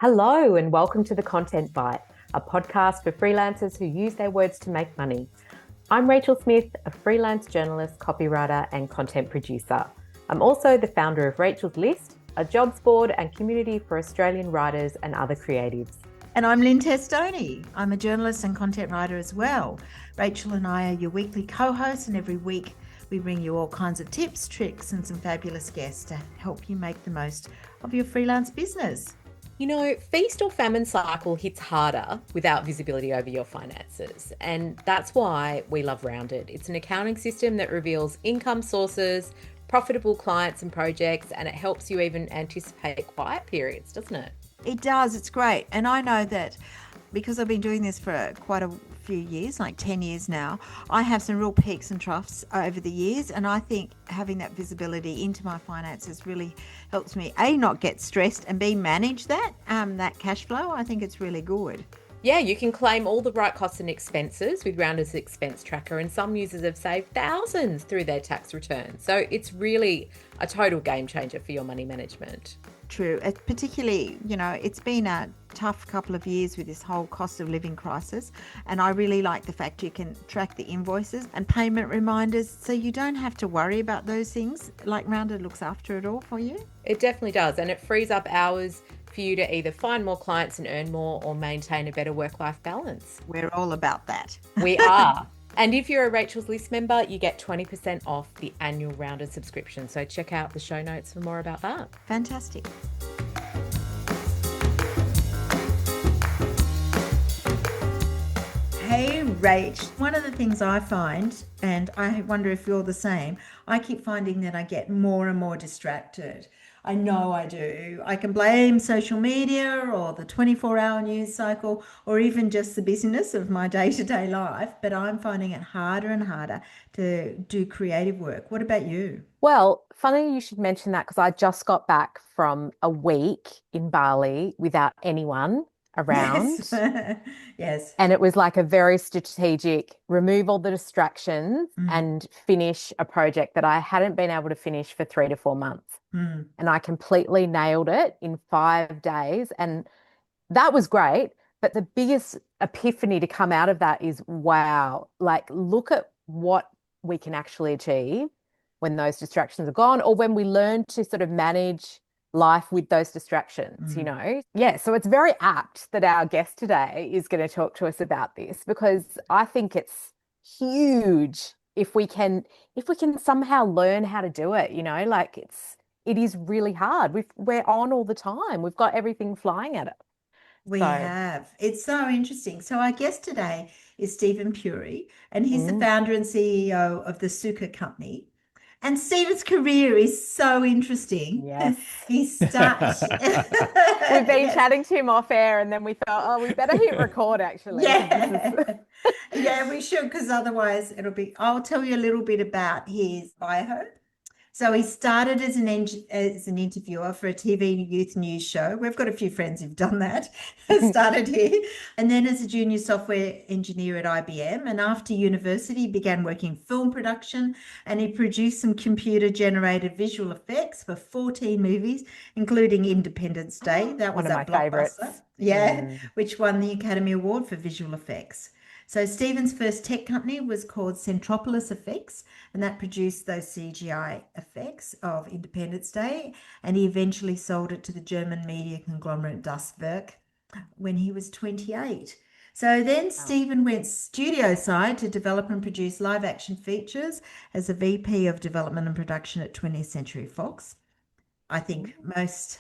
Hello, and welcome to The Content Bite, a podcast for freelancers who use their words to make money. I'm Rachel Smith, a freelance journalist, copywriter, and content producer. I'm also the founder of Rachel's List, a jobs board and community for Australian writers and other creatives. And I'm Lynne Testoni. I'm a journalist and content writer as well. Rachel and I are your weekly co-hosts, and every week we bring you all kinds of tips, tricks, and some fabulous guests to help you make the most of your freelance business. You know, feast or famine cycle hits harder without visibility over your finances. And that's why we love Rounded. It's an accounting system that reveals income sources, profitable clients and projects, and it helps you even anticipate quiet periods, doesn't it? It does. It's great. And I know that because I've been doing this for quite a few years, like 10 years now, I have some real peaks and troughs over the years. And I think having that visibility into my finances really helps me, A, not get stressed, and B, manage that cash flow. I think it's really good. Yeah, you can claim all the right costs and expenses with Rounders Expense Tracker, and some users have saved thousands through their tax returns. So it's really a total game changer for your money management. True. Particularly, it's been a tough couple of years with this whole cost of living crisis. And I really like the fact you can track the invoices and payment reminders so you don't have to worry about those things. Like Rounded looks after it all for you. It definitely does. And it frees up hours for you to either find more clients and earn more or maintain a better work-life balance. We're all about that. We are. And if you're a Rachel's List member, you get 20% off the annual Rounded subscription. So check out the show notes for more about that. Fantastic. Hey, Rach. One of the things I find, and I wonder if you're the same, I keep finding that I get more and more distracted. I know I do. I can blame social media or the 24-hour news cycle or even just the busyness of my day-to-day life, but I'm finding it harder and harder to do creative work. What about you? Well, funny you should mention that because I just got back from a week in Bali without anyone around. Yes. Yes. And it was like a very strategic remove all the distractions and finish a project that I hadn't been able to finish for 3 to 4 months. And I completely nailed it in 5 days. And that was great. But the biggest epiphany to come out of that is, wow, like look at what we can actually achieve when those distractions are gone, or when we learn to sort of manage life with those distractions, Yeah, so it's very apt that our guest today is going to talk to us about this, because I think it's huge if we can somehow learn how to do it, like it is really hard. We're on all the time. We've got everything flying at it. We have. It's so interesting. So our guest today is Steven Puri, and he's the founder and CEO of the Sukha Company. And Steven's career is so interesting. Yes. He starts. We've been chatting to him off air, and then we thought, oh, we better hit record actually. Yeah. Yeah, we should, because otherwise I'll tell you a little bit about his bio. So he started as an interviewer for a TV youth news show. We've got a few friends who've done that, started here. And then as a junior software engineer at IBM. And after university, began working film production. And he produced some computer-generated visual effects for 14 movies, including Independence Day. That was one of my blockbuster. favorites. Yeah, which won the Academy Award for visual effects. So Steven's first tech company was called Centropolis Effects, and that produced those CGI effects of Independence Day. And he eventually sold it to the German media conglomerate Das Werk when he was 28. So then Steven went studio side to develop and produce live action features as a VP of development and production at 20th Century Fox. I think most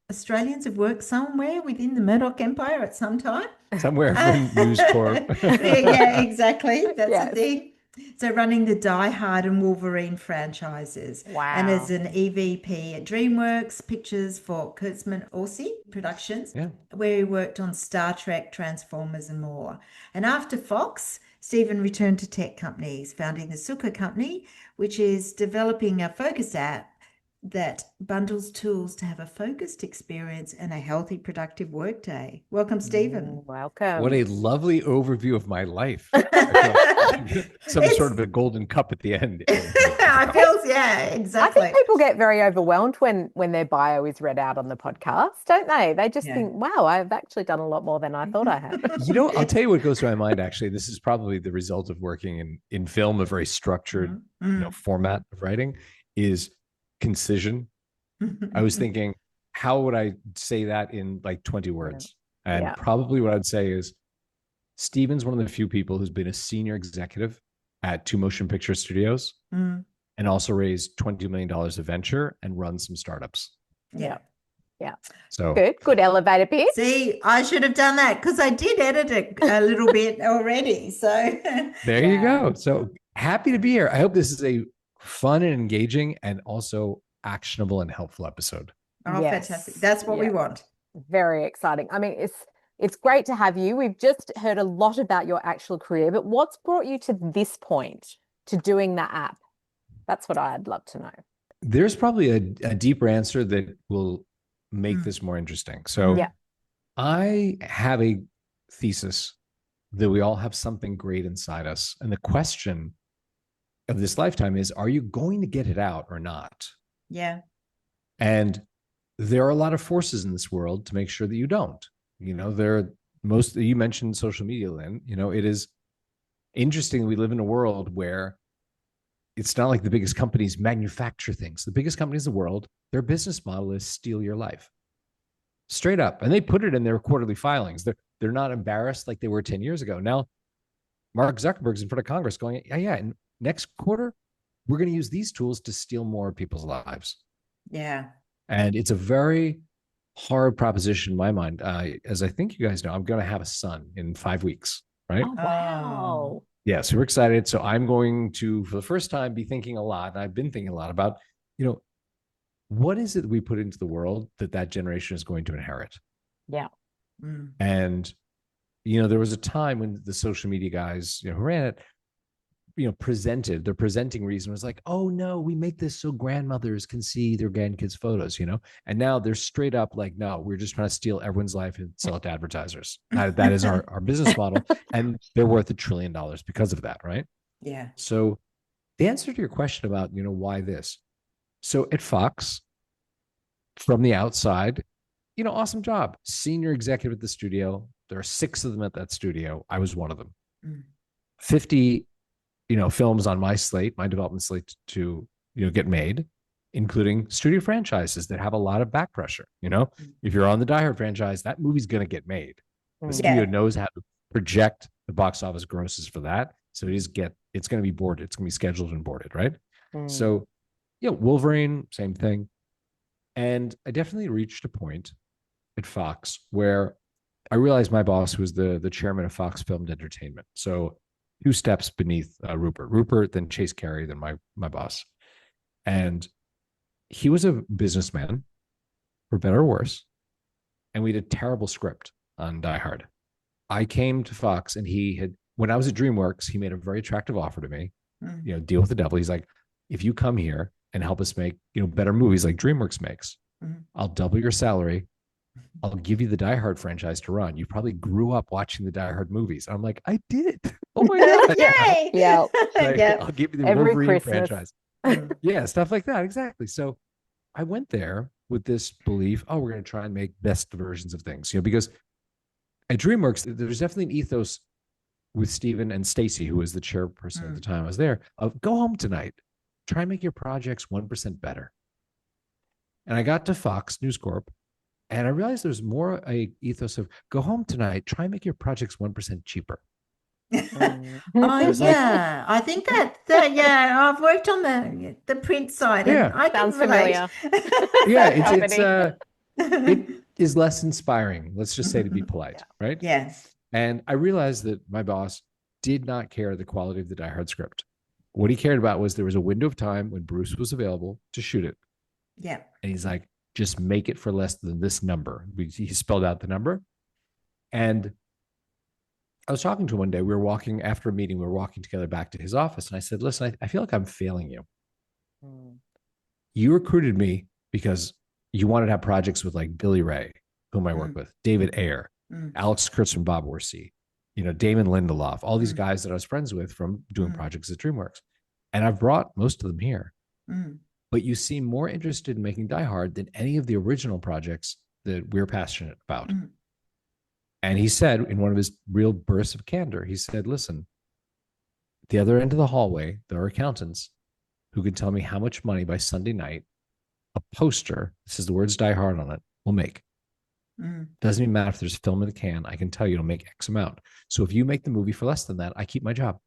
Australians have worked somewhere within the Murdoch Empire at some time. Somewhere from News Corp. Yeah, exactly. That's the thing. So running the Die Hard and Wolverine franchises. Wow. And as an EVP at DreamWorks Pictures for Kurtzman Orsi Productions, where he worked on Star Trek, Transformers and more. And after Fox, Steven returned to tech companies, founding the Sukha Company, which is developing a focus app that bundles tools to have a focused experience and a healthy, productive workday. Welcome, Steven. Welcome. What a lovely overview of my life. Some sort of a golden cup at the end. I feel, Yeah, I exactly. think people get very overwhelmed when their bio is read out on the podcast, don't they? They just think, wow, I've actually done a lot more than I thought I had. I'll tell you what goes through my mind, actually. This is probably the result of working in film, a very structured format of writing, is concision. I was thinking, how would I say that in like 20 words? And probably what I'd say is, Steven's one of the few people who's been a senior executive at 2 motion picture studios and also raised $22 million of venture and run some startups. Yeah. So good elevator pitch. See, I should have done that because I did edit it a little bit already. So there you go. So happy to be here. I hope this is a fun and engaging and also actionable and helpful episode. Oh, fantastic. That's what we want. Very exciting. I mean, it's great to have you. We've just heard a lot about your actual career, but what's brought you to this point, to doing the app? That's what I'd love to know. There's probably a deeper answer that will make this more interesting. So I have a thesis that we all have something great inside us. And the question of this lifetime is, are you going to get it out or not? Yeah. And there are a lot of forces in this world to make sure that you don't. You mentioned social media, Lynn. It is interesting. We live in a world where it's not like the biggest companies manufacture things. The biggest companies in the world, their business model is steal your life. Straight up. And they put it in their quarterly filings. They're not embarrassed like they were 10 years ago. Now, Mark Zuckerberg's in front of Congress going, and next quarter, we're going to use these tools to steal more people's lives. Yeah. And it's a very hard proposition in my mind. As I think you guys know, I'm going to have a son in 5 weeks, right? Oh, wow. Yeah, super excited. So I'm going to, for the first time, be thinking a lot. And I've been thinking a lot about, what is it we put into the world that generation is going to inherit? Yeah. And, there was a time when the social media guys, who ran it, their presenting reason was like, oh no, we make this so grandmothers can see their grandkids' photos, and now they're straight up like, no, we're just trying to steal everyone's life and sell it to advertisers. That is our business model. And they're worth $1 trillion because of that. Right. Yeah. So the answer to your question about, why this? So at Fox, from the outside, awesome job. Senior executive at the studio. There are 6 of them at that studio. I was one of them. 50 films on my development slate to, get made, including studio franchises that have a lot of back pressure. If you're on the Die Hard franchise, that movie's going to get made. The studio knows how to project the box office grosses for that. So it's going to be boarded. It's going to be scheduled and boarded. Right. So, Wolverine, same thing. And I definitely reached a point at Fox where I realized my boss was the chairman of Fox Filmed Entertainment. So 2 steps beneath Rupert, then Chase Carey, then my boss. And he was a businessman, for better or worse. And we had a terrible script on Die Hard. I came to Fox and when I was at DreamWorks, he made a very attractive offer to me, deal with the devil. He's like, if you come here and help us make, better movies like DreamWorks makes, I'll double your salary. I'll give you the Die Hard franchise to run. You probably grew up watching the Die Hard movies. I'm like, I did. Oh my God. Yay. Yeah. I'll give you the Every Wolverine Christmas. franchise. Yeah, stuff like that. Exactly. So I went there with this belief, we're going to try and make best versions of things, because at DreamWorks, there's definitely an ethos with Steven and Stacy, who was the chairperson at the time I was there, of go home tonight, try and make your projects 1% better. And I got to Fox News Corp, and I realized there's more a ethos of go home tonight, try and make your projects 1% cheaper. I think I've worked on the print side, and I can relate. It is less inspiring, let's just say, to be polite, right? Yes. And I realized that my boss did not care the quality of the Die Hard script. What he cared about was there was a window of time when Bruce was available to shoot it. Yeah. And he's like, just make it for less than this number. He spelled out the number. And I was talking to him one day. We were walking after a meeting. We were walking together back to his office. And I said, listen, I feel like I'm failing you. You recruited me because you wanted to have projects with like Billy Ray, whom I work with, David Ayer, Alex Kurtz from Bob Orsi, Damon Lindelof, all these guys that I was friends with from doing projects at DreamWorks. And I've brought most of them here. but you seem more interested in making Die Hard than any of the original projects that we're passionate about. And he said, in one of his real bursts of candor, he said, listen, at the other end of the hallway, there are accountants who can tell me how much money by Sunday night a poster, this is the words Die Hard on it, will make. Doesn't even matter if there's film in the can. I can tell you it'll make X amount. So if you make the movie for less than that, I keep my job.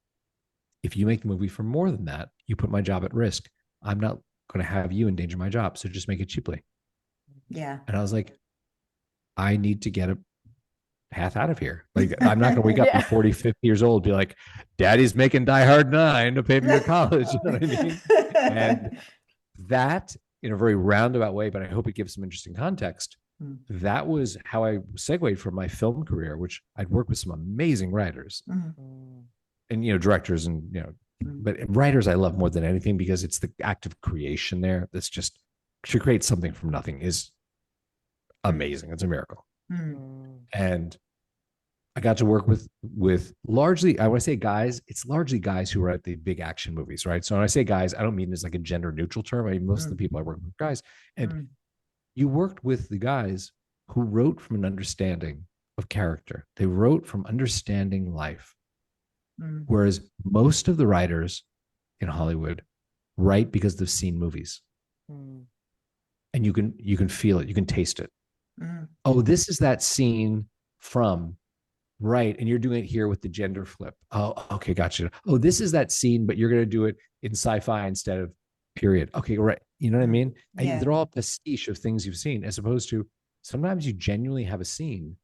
If you make the movie for more than that, you put my job at risk. I'm not going to have you endanger my job. So just make it cheaply. Yeah. And I was like, I need to get a path out of here. Like, I'm not going to wake up at 40, 50 years old, be like, Daddy's making Die Hard 9 to pay for your college. You know what I mean? And that, in a very roundabout way, but I hope it gives some interesting context. That was how I segued from my film career, which I'd worked with some amazing writers and, directors and, but writers I love more than anything because it's the act of creation there. That's just, to create something from nothing is amazing. It's a miracle. And I got to work with largely, I want to say guys, it's largely guys who are at the big action movies, right? So when I say guys, I don't mean as like a gender neutral term. I mean, most of the people I work with are guys. And you worked with the guys who wrote from an understanding of character. They wrote from understanding life. Whereas most of the writers in Hollywood write because they've seen movies. And you can feel it, you can taste it. Oh, this is that scene from, right, and you're doing it here with the gender flip. Oh, okay, gotcha. Oh, this is that scene, but you're going to do it in sci-fi instead of period. Okay, right. You know what I mean? And they're all pastiche of things you've seen, as opposed to sometimes you genuinely have a scene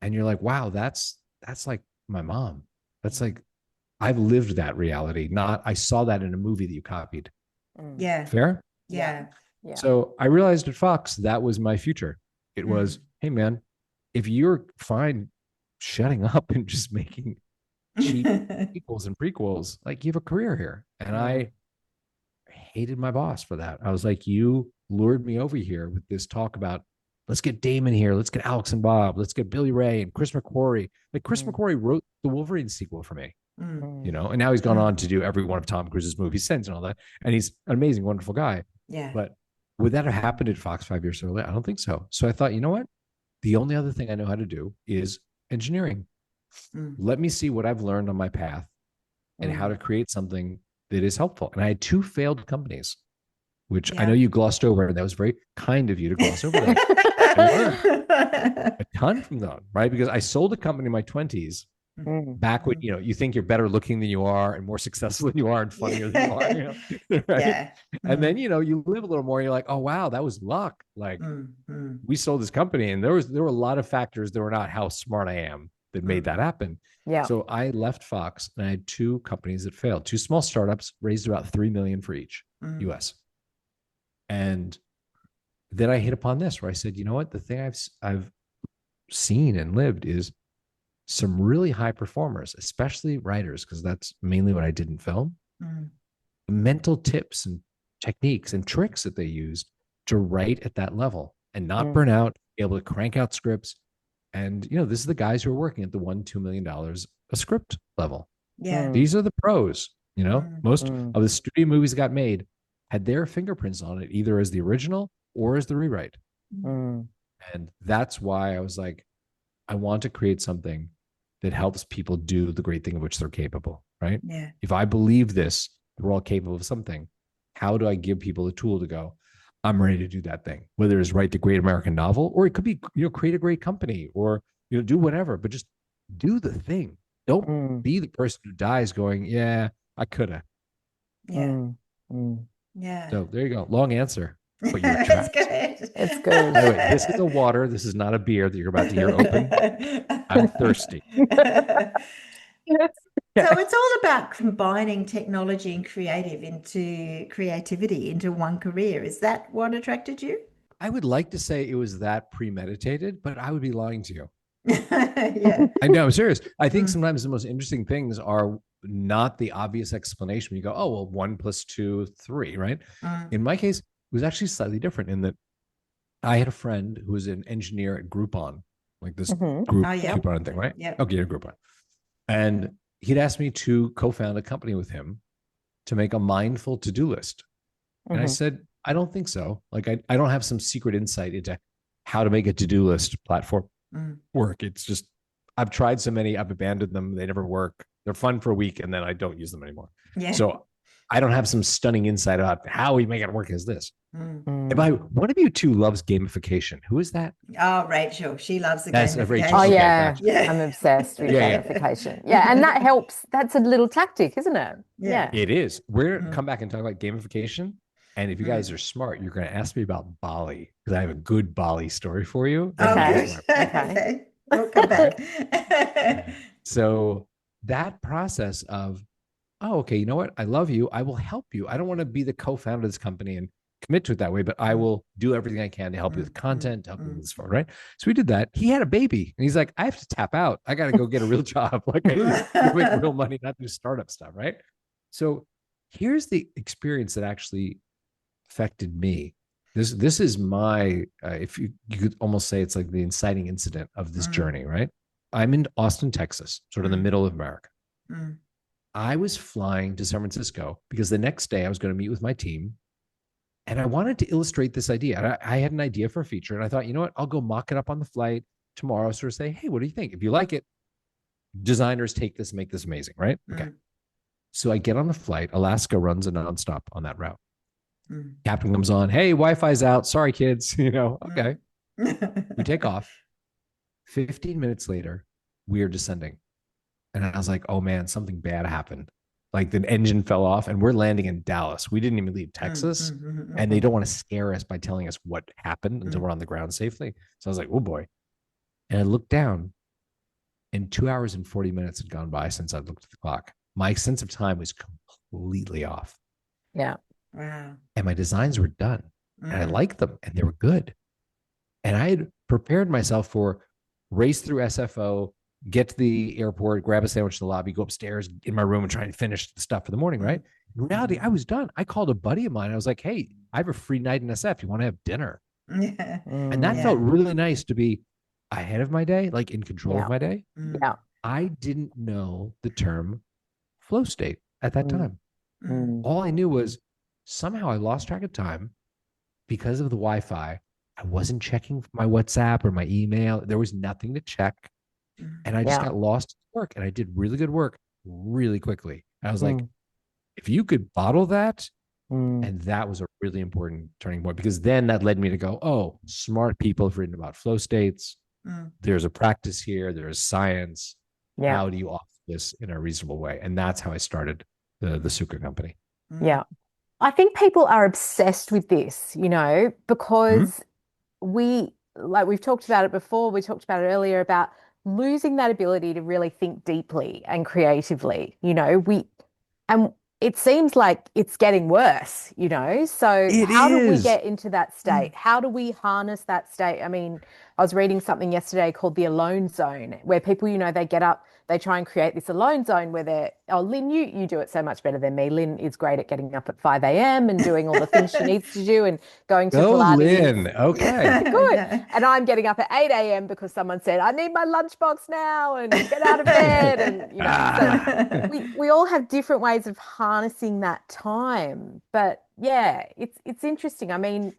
and you're like, wow, that's like my mom. That's like, I've lived that reality. Not, I saw that in a movie that you copied. Yeah. Fair? Yeah. So I realized at Fox, that was my future. It was, hey man, if you're fine shutting up and just making cheap sequels and prequels, like, you have a career here. And I hated my boss for that. I was like, you lured me over here with this talk about, let's get Damon here, let's get Alex and Bob, let's get Billy Ray and Chris McQuarrie. Like, Chris McQuarrie wrote the Wolverine sequel for me, and now he's gone on to do every one of Tom Cruise's movies since and all that. And he's an amazing, wonderful guy. Yeah. But would that have happened at Fox 5 years earlier? I don't think so. So I thought, you know what? The only other thing I know how to do is engineering. Let me see what I've learned on my path and how to create something that is helpful. And I had 2 failed companies, which I know you glossed over, and that was very kind of you to gloss over that. I learned a ton from them, right? Because I sold a company in my 20s back when, you think you're better looking than you are and more successful than you are and funnier than you are, right? Yeah. And then, you live a little more, and you're like, oh, wow, that was luck. Like, we sold this company, and there were a lot of factors that were not how smart I am that made that happen. Yeah. So I left Fox, and I had 2 companies that failed, 2 small startups, raised about $3 million for each US. And then I hit upon this where I said, you know what? The thing I've seen and lived is some really high performers, especially writers, because that's mainly what I did in film. Mental tips and techniques and tricks that they used to write at that level and not burn out, be able to crank out scripts. And, this is the guys who are working at the $1-2 million a script level. Yeah. These are the pros. Most of the studio movies that got made had their fingerprints on it, either as the original or as the rewrite. And that's why I was like, I want to create something that helps people do the great thing of which they're capable, right? Yeah. If I believe this, we're all capable of something. How do I give people a tool to go, I'm ready to do that thing, whether it's write the great American novel, or it could be, create a great company, or, do whatever, but just do the thing. Don't be the person who dies going, yeah, I coulda. Yeah. Yeah. So there you go. Long answer. But It's good. It's good. By the way, this is a water. This is not a beer that you're about to hear open. I'm thirsty. So it's all about combining technology and creativity into one career. Is that what attracted you? I would like to say it was that premeditated, but I would be lying to you. Yeah. I know, I'm serious. I think sometimes the most interesting things are not the obvious explanation when you go, oh, well, 1 + 2, 3, right? In my case, it was actually slightly different in that I had a friend who was an engineer at Groupon, like this group Groupon thing, right? Yeah. Okay, Groupon. And he'd asked me to co-found a company with him to make a mindful to-do list. And I said, I don't think so. Like, I don't have some secret insight into how to make a to-do list platform work. It's just, I've tried so many, I've abandoned them. They never work. They're fun for a week and then I don't use them anymore. Yeah. So I don't have some stunning insight about how we make it work as this. Mm. One of you two loves gamification. Who is that? Oh, Rachel. She loves the That's gamification. Rachel. Oh, Okay, yeah. gotcha. Yeah. I'm obsessed with Yeah, yeah. gamification. Yeah. And that helps. That's a little tactic, isn't it? Yeah. It is. We're going to come back and talk about gamification. And if you guys are smart, you're going to ask me about Bali, because I have a good Bali story for you. Okay. Okay. We'll come back. So that process of, oh, okay, you know what? I love you. I will help you. I don't want to be the co-founder of this company and commit to it that way, but I will do everything I can to help you with content, to help you with this phone, right? So we did that. He had a baby and he's like, I have to tap out. I got to go get a real job. Like, I make real money, not do startup stuff, right? So here's the experience that actually affected me. This is my, if you could almost say it's like the inciting incident of this journey, right? I'm in Austin, Texas, sort of in the middle of America. I was flying to San Francisco because the next day I was going to meet with my team and I wanted to illustrate this idea. I had an idea for a feature and I thought, you know what, I'll go mock it up on the flight tomorrow. Sort of say, hey, what do you think? If you like it, designers take this, make this amazing, right? Okay. So I get on the flight. Alaska runs a nonstop on that route. Captain comes on, hey, Wi-Fi's out. Sorry, kids. Okay. We take off. 15 minutes later, we are descending. And I was like, oh man, something bad happened. Like the engine fell off and we're landing in Dallas. We didn't even leave Texas. And they don't want to scare us by telling us what happened until we're on the ground safely. So I was like, oh boy. And I looked down and 2 hours and 40 minutes had gone by since I looked at the clock. My sense of time was completely off. Yeah. Wow. And my designs were done and I liked them and they were good. And I had prepared myself for race through SFO, get to the airport, grab a sandwich in the lobby, go upstairs in my room and try and finish the stuff for the morning, right? In reality, I was done. I called a buddy of mine. I was like, hey, I have a free night in SF. You want to have dinner? Yeah. And that felt really nice to be ahead of my day, like in control of my day. Yeah. I didn't know the term flow state at that time. All I knew was somehow I lost track of time because of the Wi-Fi. I wasn't checking my WhatsApp or my email. There was nothing to check. And I just got lost at work and I did really good work really quickly. And I was like, if you could bottle that, and that was a really important turning point because then that led me to go, oh, smart people have written about flow states. There's a practice here. There's science. How do you offer this in a reasonable way? And that's how I started the Sukha Company. Yeah. I think people are obsessed with this, because we've talked about it before. We talked about it earlier about losing that ability to really think deeply and creatively, and it seems like it's getting worse, so how do we get into that state? How do we harness that state? I mean, I was reading something yesterday called the alone zone, where people, they get up, they try and create this alone zone where Lynne, you do it so much better than me. Lynne is great at getting up at 5 a.m. and doing all the things she needs to do and going to Pilates. Lynne. Okay. Good. And I'm getting up at 8 a.m. because someone said, I need my lunchbox now and get out of bed. And, so we all have different ways of harnessing that time. But yeah, it's interesting. I mean,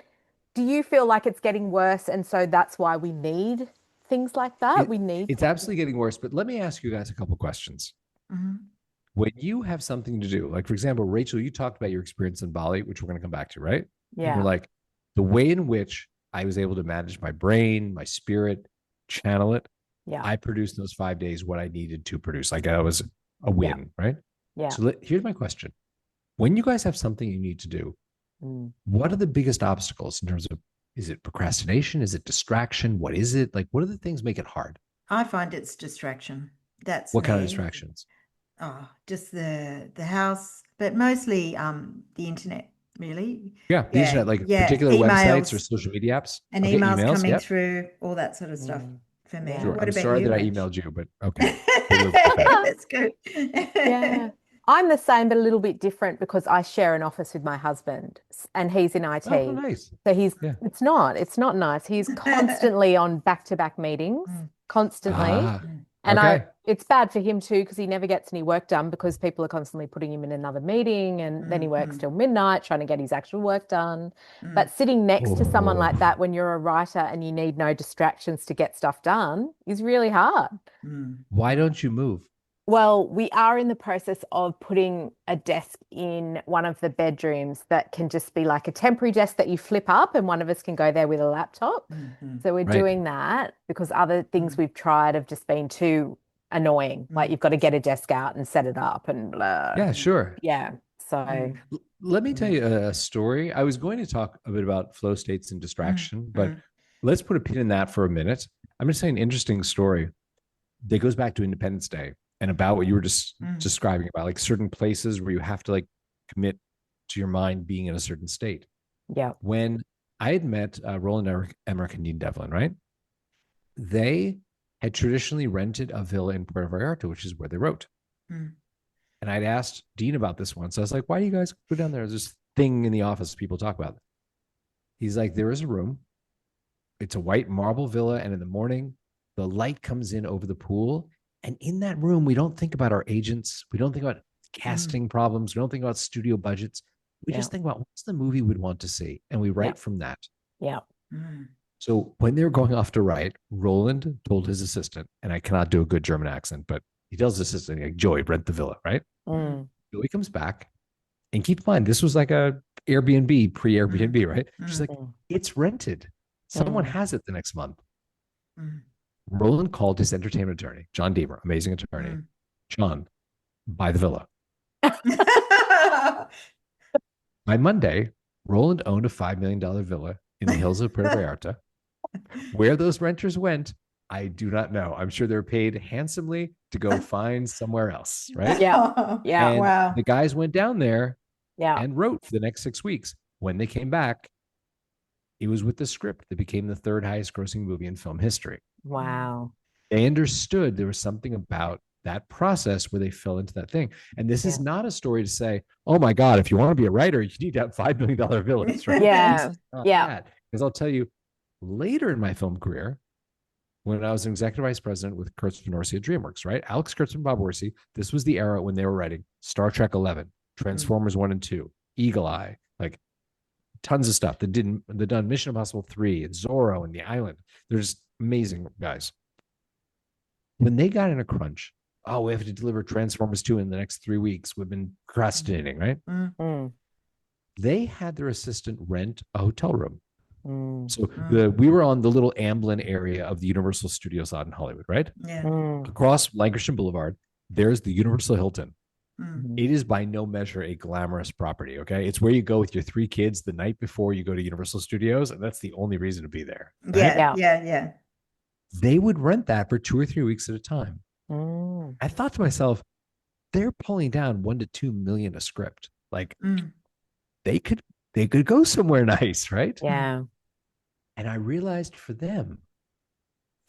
do you feel like it's getting worse and so that's why we need things like that? It's absolutely getting worse. But let me ask you guys a couple questions. When you have something to do, like for example, Rachel, you talked about your experience in Bali, which we're going to come back to, right? Yeah. And you're like, the way in which I was able to manage my brain, my spirit, channel it. Yeah. I produced those 5 days what I needed to produce. Like that was a win, right? Yeah. So here's my question. When you guys have something you need to do, what are the biggest obstacles in terms of, is it procrastination? Is it distraction? What is it? Like, what are the things make it hard? I find it's distraction. That's what kind of me. distractions? Oh, just the house, but mostly the internet, really. Yeah, the internet, like particular websites or social media apps. And emails coming through, all that sort of stuff for me. Sure. What I'm about sorry you, that Rach? I emailed you, but okay. That's good. Yeah. I'm the same, but a little bit different because I share an office with my husband and he's in IT. Oh, nice. So it's not nice. He's constantly on back-to-back meetings, constantly. And it's bad for him too because he never gets any work done because people are constantly putting him in another meeting and then he works till midnight trying to get his actual work done. But sitting next to someone like that when you're a writer and you need no distractions to get stuff done is really hard. Why don't you move? Well, we are in the process of putting a desk in one of the bedrooms that can just be like a temporary desk that you flip up and one of us can go there with a laptop. So we're doing that because other things we've tried have just been too annoying. Like you've got to get a desk out and set it up and blah. Yeah, sure. Yeah. So let me tell you a story. I was going to talk a bit about flow states and distraction, but let's put a pin in that for a minute. I'm going to say an interesting story that goes back to Independence Day and about what you were just describing about like certain places where you have to like commit to your mind being in a certain state. Yeah. When I had met Roland Emmerich and Dean Devlin, right? They had traditionally rented a villa in Puerto Vallarta, which is where they wrote. And I'd asked Dean about this once. I was like, why do you guys go down there? There's this thing in the office people talk about. He's like, there is a room. It's a white marble villa. And in the morning, the light comes in over the pool. And in that room, we don't think about our agents. We don't think about casting problems. We don't think about studio budgets. We just think about what's the movie we'd want to see. And we write from that. Yeah. So when they were going off to write, Roland told his assistant, and I cannot do a good German accent, but he tells his assistant, like, Joey, rent the villa, right? Joey comes back. And keep in mind, this was like a Airbnb, pre-Airbnb, right? She's like, it's rented. Someone has it the next month. Roland called his entertainment attorney, John Deemer, amazing attorney. John, buy the villa. By Monday, Roland owned a $5 million villa in the hills of Puerto Vallarta. Where those renters went, I do not know. I'm sure they're paid handsomely to go find somewhere else, right? Yeah. Yeah. And Wow. the guys went down there Yeah. and wrote for the next 6 weeks. When they came back, it was with the script that became the third highest grossing movie in film history. Wow. They understood there was something about that process where they fell into that thing. And this is not a story to say, oh my God, if you want to be a writer, you need to have $5 million villas, right? Yeah. Yeah. Because I'll tell you, later in my film career, when I was an executive vice president with Kurtzman Orsi at DreamWorks, right? Alex Kurtzman, Bob Orsi, this was the era when they were writing Star Trek 11, Transformers 1 and 2, Eagle Eye, like tons of stuff. They done Mission Impossible 3 and Zorro and The Island. They're just amazing guys. When they got in a crunch, oh, we have to deliver Transformers 2 in the next 3 weeks. We've been procrastinating, right? They had their assistant rent a hotel room. So we were on the little Amblin area of the Universal Studios out in Hollywood, right? Across Lankershim Boulevard, there's the Universal Hilton. It is by no measure a glamorous property, okay? It's where you go with your 3 kids the night before you go to Universal Studios, and that's the only reason to be there. Right? Yeah. They would rent that for 2 or 3 weeks at a time. I thought to myself, they're pulling down $1 to $2 million a script. Like they could go somewhere nice, right? Yeah. And I realized for them,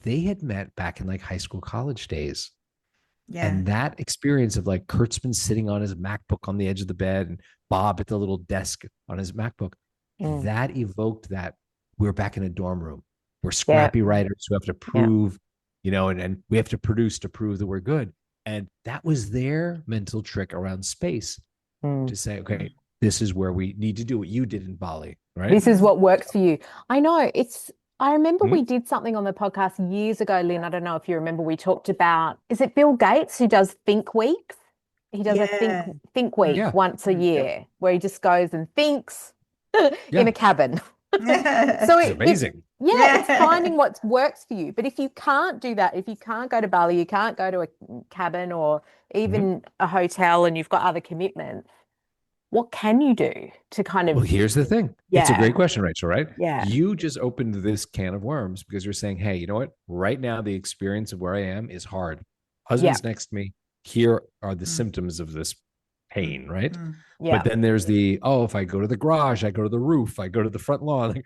they had met back in like high school, college days. Yeah. And that experience of like Kurtzman sitting on his MacBook on the edge of the bed and Bob at the little desk on his MacBook, that evoked that we're back in a dorm room. We're scrappy writers who have to prove, and we have to produce to prove that we're good. And that was their mental trick around space to say, okay, this is where we need to do what you did in Bali, right? This is what works for you. I know I remember we did something on the podcast years ago, Lynn. I don't know if you remember, we talked about, is it Bill Gates who does Think Weeks? He does a think week once a year where he just goes and thinks in a cabin. So it's amazing. It's finding what works for you. But if you can't do that, if you can't go to Bali, you can't go to a cabin or even a hotel and you've got other commitments, what can you do to kind of... Well, here's the thing. It's a great question, Rachel, right? Yeah. You just opened this can of worms because you're saying, hey, you know what? Right now, the experience of where I am is hard. Husband's next to me. Here are the symptoms of this pain, right? Yeah. But then there's if I go to the garage, I go to the roof, I go to the front lawn,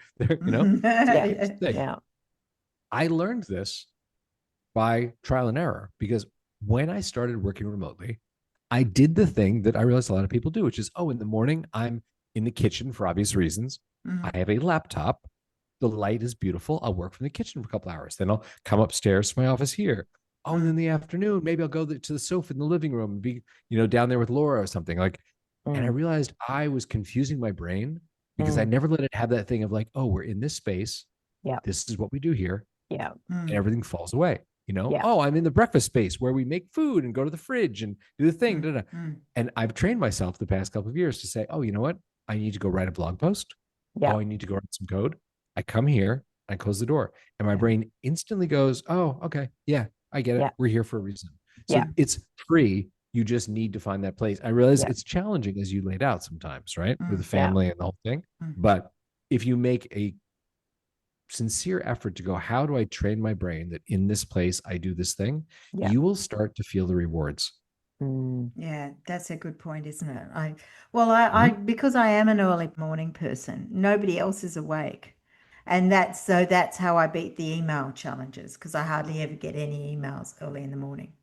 I learned this by trial and error because when I started working remotely, I did the thing that I realized a lot of people do, which is, in the morning, I'm in the kitchen for obvious reasons. I have a laptop. The light is beautiful. I'll work from the kitchen for a couple hours. Then I'll come upstairs to my office here. Oh, and then in the afternoon, maybe I'll go to the sofa in the living room and be, down there with Laura or something. Like, and I realized I was confusing my brain because I never let it have that thing of like, oh, we're in this space. Yeah. This is what we do here. Yeah. And everything falls away. Yeah. Oh, I'm in the breakfast space where we make food and go to the fridge and do the thing. And I've trained myself the past couple of years to say, oh, you know what? I need to go write a blog post. Yeah. Oh, I need to go write some code. I come here, I close the door, and my brain instantly goes, oh, okay. Yeah, I get it. Yeah. We're here for a reason. So it's free. You just need to find that place. I realize it's challenging as you laid out sometimes, right? With the family and the whole thing. But if you make a sincere effort to go, how do I train my brain that in this place I do this thing? You will start to feel the rewards. Yeah, that's a good point, isn't it? I because I am an early morning person, nobody else is awake. And that's how I beat the email challenges, because I hardly ever get any emails early in the morning.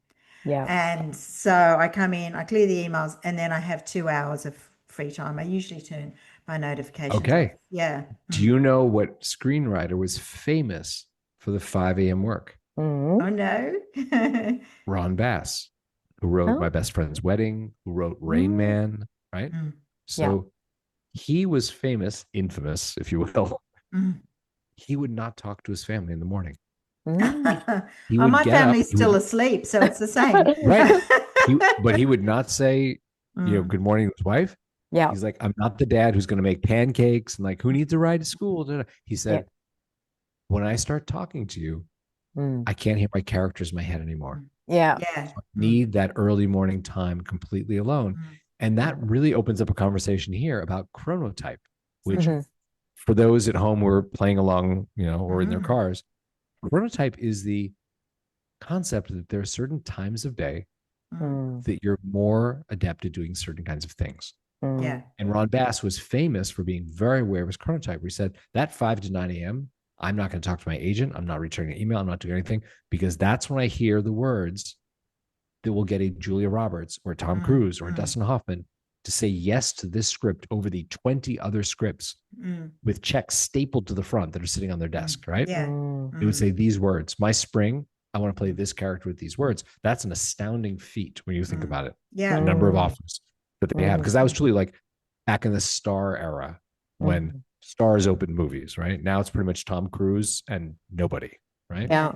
Yeah. And so I come in, I clear the emails, and then I have 2 hours of free time. I usually turn my notifications Okay. off. Yeah. Do you know what screenwriter was famous for the 5 a.m. work? Oh, no. Ron Bass, who wrote My Best Friend's Wedding, who wrote Rain Man, right? So he was famous, infamous, if you will. He would not talk to his family in the morning. He would my get family's up, still asleep, so it's the same. Right. But he would not say, good morning to his wife. Yeah. He's like, I'm not the dad who's going to make pancakes and like, who needs a ride to school? He said, when I start talking to you, I can't hear my characters in my head anymore. Yeah. Yeah. So I need that early morning time completely alone. And that really opens up a conversation here about chronotype, which for those at home who are playing along, or in their cars, chronotype is the concept that there are certain times of day that you're more adept at doing certain kinds of things. Yeah. And Ron Bass was famous for being very aware of his chronotype. He said that 5 to 9 a.m., I'm not going to talk to my agent. I'm not returning an email. I'm not doing anything, because that's when I hear the words that will get a Julia Roberts or Tom Cruise or Dustin Hoffman to say yes to this script over the 20 other scripts with checks stapled to the front that are sitting on their desk, right? Yeah. They would say these words, my spring, I want to play this character with these words. That's an astounding feat when you think about it. Yeah. The number of offers that they have. Because that was truly like back in the Star era when Stars opened movies, right? Now it's pretty much Tom Cruise and nobody, right? Yeah.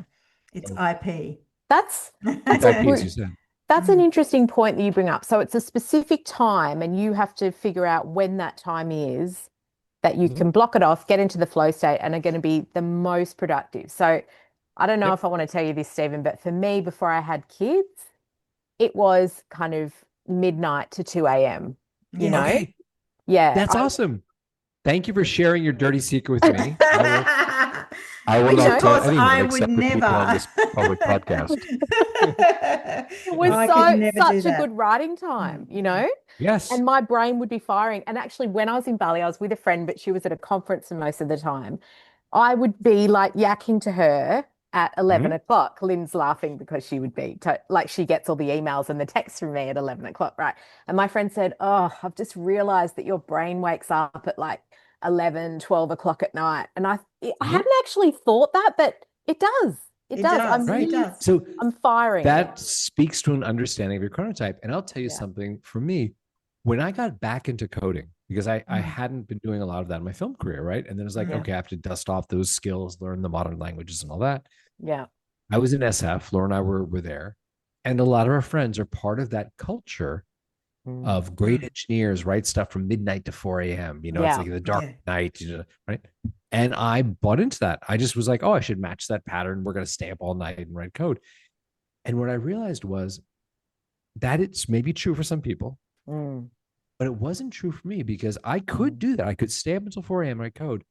It's IP. That's It's IP, as you said. That's an interesting point that you bring up. So it's a specific time, and you have to figure out when that time is that you can block it off, get into the flow state, and are going to be the most productive. So I don't know if I want to tell you this, Stephen, but for me, before I had kids, it was kind of midnight to 2 a.m., you know? Okay. Yeah. That's awesome. Thank you for sharing your dirty secret with me. I will not tell anyone I except would for people on never. this public podcast. It was such a good writing time, Yes. And my brain would be firing. And actually, when I was in Bali, I was with a friend, but she was at a conference most of the time. I would be like yakking to her at 11 o'clock. Lynn's laughing because she would be like, she gets all the emails and the texts from me at 11 o'clock, right? And my friend said, oh, I've just realized that your brain wakes up at like 11, 12 o'clock at night. And I hadn't actually thought that, but it does. It does. It does. So I'm firing. That speaks to an understanding of your chronotype. And I'll tell you something, for me, when I got back into coding, because I hadn't been doing a lot of that in my film career, right? And then it's like, okay, I have to dust off those skills, learn the modern languages and all that. Yeah. I was in SF, Laura and I were there. And a lot of our friends are part of that culture of great engineers write stuff from midnight to 4 a.m. It's like the dark night, right? And I bought into that. I just was like, oh, I should match that pattern. We're going to stay up all night and write code. And what I realized was that it's maybe true for some people, but it wasn't true for me, because I could do that. I could stay up until 4 a.m. and write code.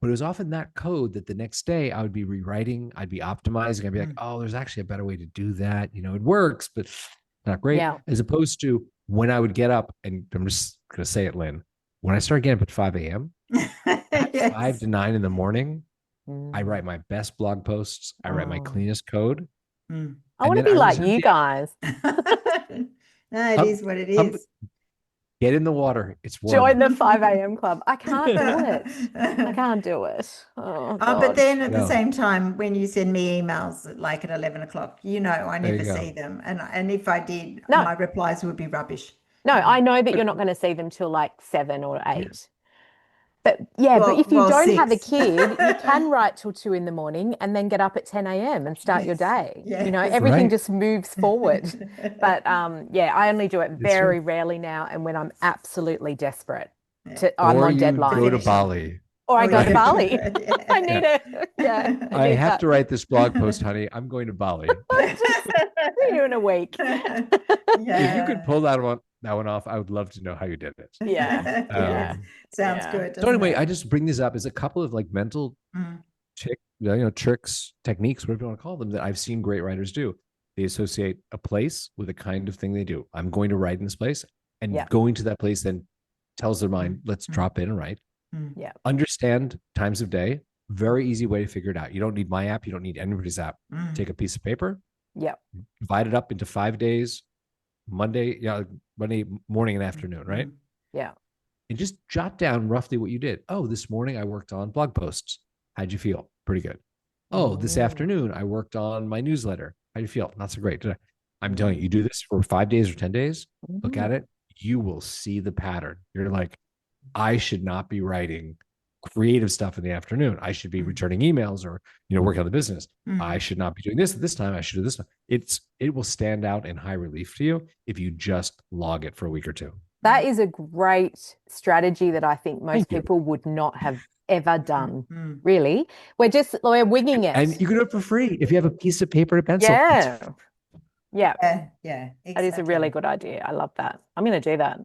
But it was often that code that the next day I would be rewriting, I'd be optimizing. I'd be like, oh, there's actually a better way to do that. It works, but not great. Yeah. As opposed to when I would get up, and I'm just going to say it, Lynn, when I started getting up at 5 a.m., Yes. 5 to 9 in the morning, I write my best blog posts. I write my cleanest code. I want to be like you guys. No, it is what it is. Get in the water. It's warm. Join the 5 a.m. club. I can't do it. I can't do it. Oh, But God. then at the No. same time, when you send me emails like at 11 o'clock, I There never you go. see them. And if I did, No. my replies would be rubbish. No, I know that you're not going to see them till like 7 or 8. But yeah, but Well- if you well, don't have a 6. kid, you can write till 2 in the morning and then get up at 10 a.m. and start your day. Yes. You know, everything Right. just moves forward. But yeah, I only do it It's very true. rarely now, and when I'm absolutely desperate Yeah. I'm Or on you deadline. go to Bali. Or I Oh, go to yeah. Bali. Yeah. I need it. Yeah, I need have that. to write this blog post, honey. I'm going to Bali. See you in a week. If you could Yeah. pull that one off, I would love to know how you did it. Yeah. Yeah. Sounds Yeah. good. So doesn't anyway, it? I just bring this up as a couple of like mental Mm. tricks, techniques, whatever you want to call them, that I've seen great writers do. They associate a place with a kind of thing they do. I'm going to write in this place, and Yeah. going to that place then tells their mind, let's Mm. drop in and write. Mm. Yeah. Understand times of day. Very easy way to figure it out. You don't need my app. You don't need anybody's app. Mm. Take a piece of paper, Yeah. divide it up into 5 days, Monday morning and afternoon, right? Mm. Yeah. And just jot down roughly what you did. Oh, this morning I worked on blog posts. How'd you feel? Pretty good. Oh, this afternoon I worked on my newsletter. How'd you feel? Not so great. I'm telling you, you do this for 5 days or 10 days, look at it, you will see the pattern. You're like, I should not be writing creative stuff in the afternoon. I should be returning emails or, working on the business. I should not be doing this at this time. I should do this. It will stand out in high relief to you if you just log it for a week or two. That is a great strategy that I think most Thank you. people would not have ever done. Mm. Really. We're winging it. And you can do it for free if you have a piece of paper and a pencil. Yeah. Yeah. Yeah. That is a really good idea. I love that. I'm going to do that.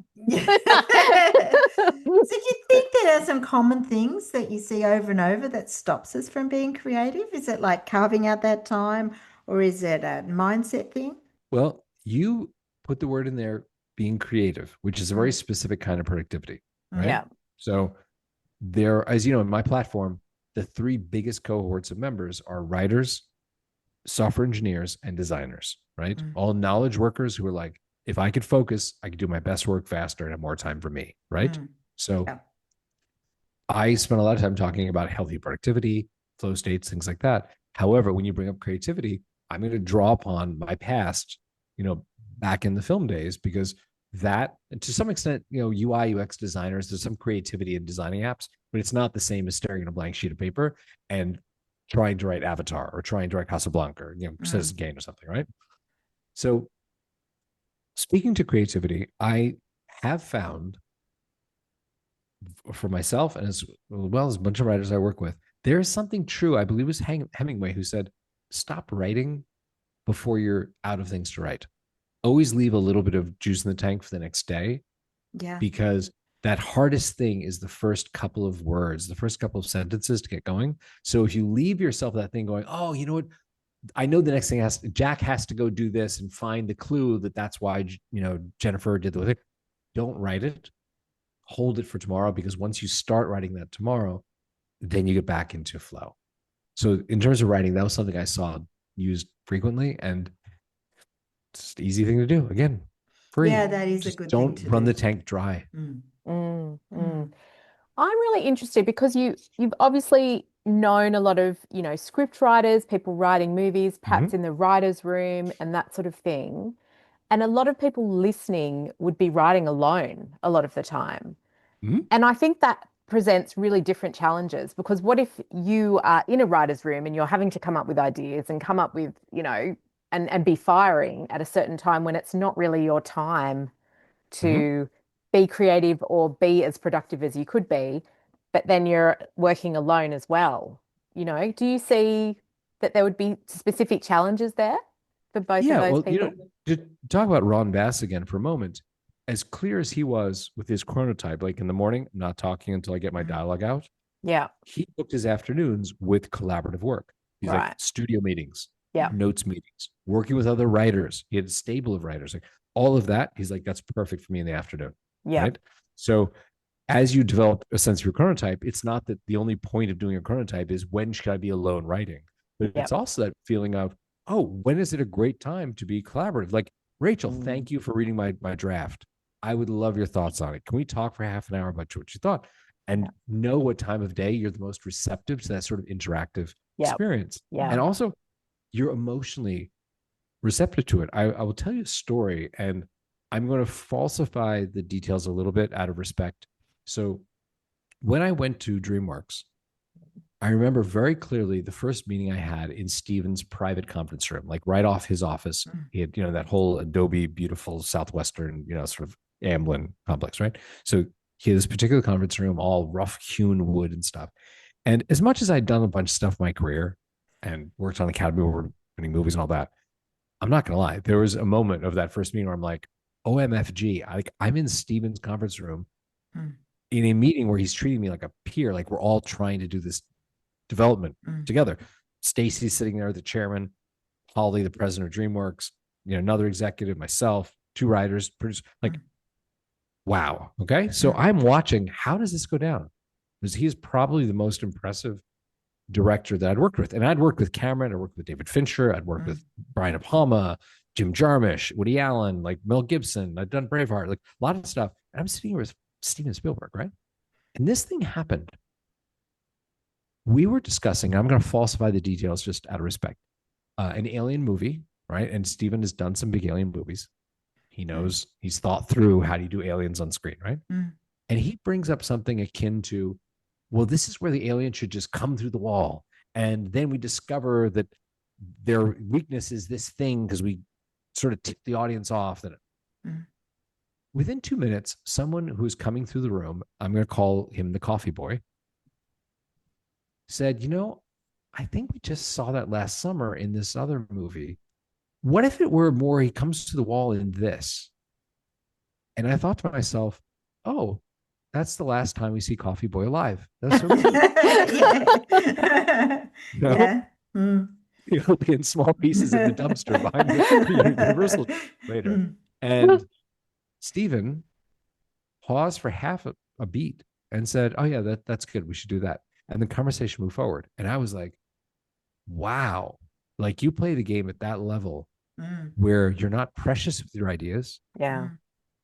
So do you think there are some common things that you see over and over that stops us from being creative? Is it like carving out that time, or is it a mindset thing? Well, you put the word in there, being creative, which is a very specific kind of productivity, right? Yeah. So there, as you know, in my platform, the 3 biggest cohorts of members are writers, software engineers, and designers, right? All knowledge workers who are like, if I could focus, I could do my best work faster and have more time for me, right? So Yeah. I spent a lot of time talking about healthy productivity, flow states, things like that. However, when you bring up creativity, I'm going to draw upon my past, back in the film days, because that, to some extent, UI, UX designers, there's some creativity in designing apps, but it's not the same as staring at a blank sheet of paper and trying to write Avatar or trying to write Casablanca or, Citizen Kane or something, right? So speaking to creativity, I have found for myself and as well as a bunch of writers I work with, there is something true. I believe it was Hemingway who said, stop writing before you're out of things to write. Always leave a little bit of juice in the tank for the next day. Yeah. Because that hardest thing is the first couple of words, the first couple of sentences to get going. So if you leave yourself that thing going, oh, you know what? I know the next thing Jack has to go do this and find the clue that's why, Jennifer did the thing. Don't write it. Hold it for tomorrow, because once you start writing that tomorrow, then you get back into flow. So in terms of writing, that was something I saw used frequently, and it's an easy thing to do. Again, free. Yeah, that is Just a good don't thing to run do. the tank dry. I'm really interested because you've obviously known a lot of, script writers, people writing movies, perhaps in the writer's room and that sort of thing. And a lot of people listening would be writing alone a lot of the time. And I think that presents really different challenges, because what if you are in a writer's room and you're having to come up with ideas and come up with, and be firing at a certain time when it's not really your time to be creative or be as productive as you could be, but then you're working alone as well. Do you see that there would be specific challenges there for both of those people? To talk about Ron Bass again for a moment, as clear as he was with his chronotype, like in the morning, I'm not talking until I get my dialogue out. Yeah. He booked his afternoons with collaborative work. He's like studio meetings, notes meetings, working with other writers. He had a stable of writers, like all of that. He's like, that's perfect for me in the afternoon. Yeah. Right? So as you develop a sense of your chronotype, it's not that the only point of doing a chronotype is when should I be alone writing, but it's also that feeling of, oh, when is it a great time to be collaborative? Like, Rachel, thank you for reading my draft. I would love your thoughts on it. Can we talk for half an hour about what you thought and know what time of day you're the most receptive to that sort of interactive experience? Yeah. And also, you're emotionally receptive to it. I will tell you a story, and I'm going to falsify the details a little bit out of respect. So when I went to DreamWorks, I remember very clearly the first meeting I had in Steven's private conference room, like right off his office. He had, that whole Adobe beautiful Southwestern, sort of Amblin complex, right? So he had this particular conference room, all rough hewn wood and stuff. And as much as I'd done a bunch of stuff in my career and worked on Academy Award winning movies and all that, I'm not gonna lie, there was a moment of that first meeting where I'm like, OMFG, I'm in Steven's conference room in a meeting where he's treating me like a peer, like we're all trying to do this development together. Stacy's sitting there, the chairman, Holly, the president of DreamWorks, another executive, myself, two writers, producers, like, wow. Okay. So I'm watching, how does this go down? Because he's probably the most impressive director that I'd worked with. And I'd worked with Cameron, I worked with David Fincher, I'd worked with Brian De Palma, Jim Jarmusch, Woody Allen, like Mel Gibson, I'd done Braveheart, like a lot of stuff. And I'm sitting here with Steven Spielberg, right? And this thing happened. We were discussing, I'm going to falsify the details just out of respect, an alien movie, right? And Steven has done some big alien movies. He knows, he's thought through how do you do aliens on screen, right? And he brings up something akin to, well, this is where the alien should just come through the wall. And then we discover that their weakness is this thing because we sort of tip the audience off. That within 2 minutes, someone who's coming through the room, I'm going to call him the coffee boy, said, I think we just saw that last summer in this other movie. What if it were more, he comes to the wall in this? And I thought to myself, oh, that's the last time we see Coffee Boy alive. That's so He'll be in small pieces in the dumpster behind the Universal later. And Steven paused for half a beat and said, oh yeah, that's good. We should do that. And the conversation moved forward. And I was like, wow, like you play the game at that level where you're not precious with your ideas. Yeah.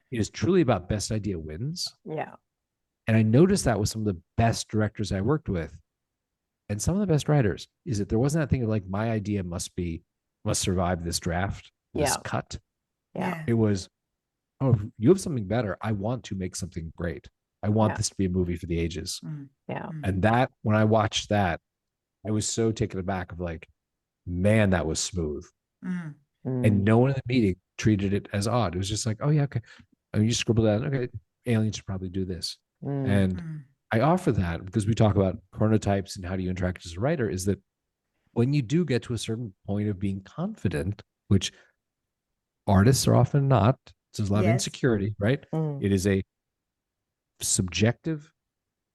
It is truly about best idea wins. Yeah. And I noticed that with some of the best directors I worked with and some of the best writers is that there wasn't that thing of like, my idea must survive this draft, this cut. Yeah. It was, oh, you have something better. I want to make something great. I want this to be a movie for the ages. Yeah. And that, when I watched that, I was so taken aback of like, man, that was smooth. And no one in the meeting treated it as odd. It was just like, oh yeah, okay. And you scribble that, okay, aliens should probably do this. And I offer that because we talk about chronotypes and how do you interact as a writer, is that when you do get to a certain point of being confident, which artists are often not, so there's a lot of insecurity, right? It is a subjective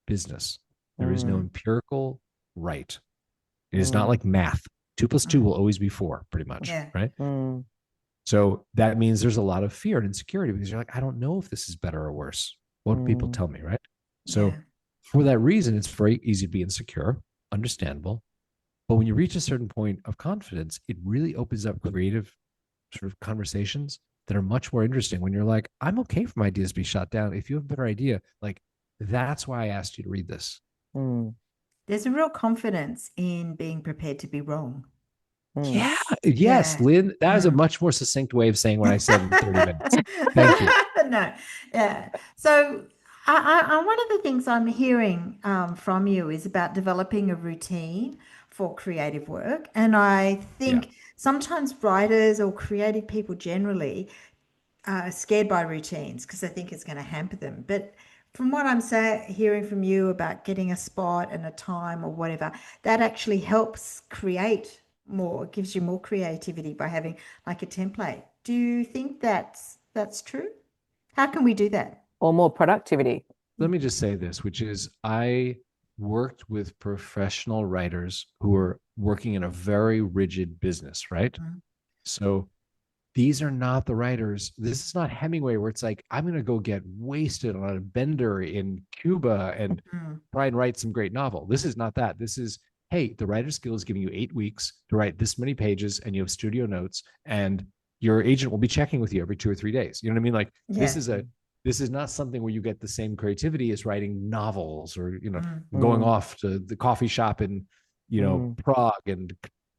business. There is no empirical right. It is not like math. 2 + 2 will always be 4, pretty much, right? So that means there's a lot of fear and insecurity because you're like, I don't know if this is better or worse. What do people tell me, right? So for that reason, it's very easy to be insecure, understandable. But when you reach a certain point of confidence, it really opens up creative sort of conversations that are much more interesting when you're like, I'm okay for my ideas to be shot down. If you have a better idea, like that's why I asked you to read this. There's a real confidence in being prepared to be wrong. Yeah. Yes, Lynn, that is a much more succinct way of saying what I said in 30 minutes. Thank you. No. Yeah. So one of the things I'm hearing from you is about developing a routine for creative work. And I think sometimes writers or creative people generally are scared by routines because they think it's going to hamper them. But from what I'm hearing from you about getting a spot and a time or whatever, that actually helps create more, gives you more creativity by having like a template. Do you think that's true? How can we do that? Or more productivity? Let me just say this, which is I worked with professional writers who are working in a very rigid business, right? So these are not the writers. This is not Hemingway where it's like, I'm going to go get wasted on a bender in Cuba and try and write some great novel. This is not that. This is, hey, the writer's guild is giving you 8 weeks to write this many pages and you have studio notes and your agent will be checking with you every 2 or 3 days. You know what I mean? Like this is this is not something where you get the same creativity as writing novels or, going off to the coffee shop in, Prague and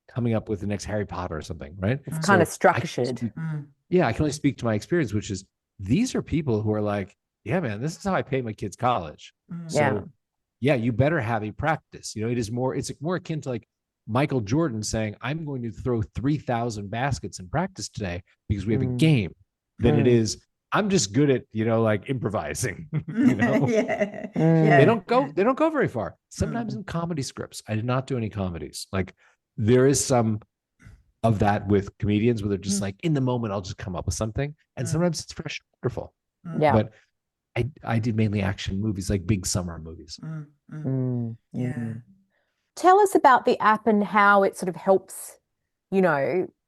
coming up with the next Harry Potter or something, right? It's kind of structured. I can only speak to my experience, which is these are people who are like, yeah, man, this is how I pay my kids' college. So you better have a practice. It's more akin to like Michael Jordan saying, I'm going to throw 3,000 baskets in practice today because we have a game, than it is, I'm just good at, like improvising. They don't go very far. Sometimes in comedy scripts, I did not do any comedies. Like there is some of that with comedians where they're just like, in the moment, I'll just come up with something. And sometimes it's fresh and wonderful. Yeah. But I did mainly action movies, like big summer movies. Tell us about the app and how it sort of helps,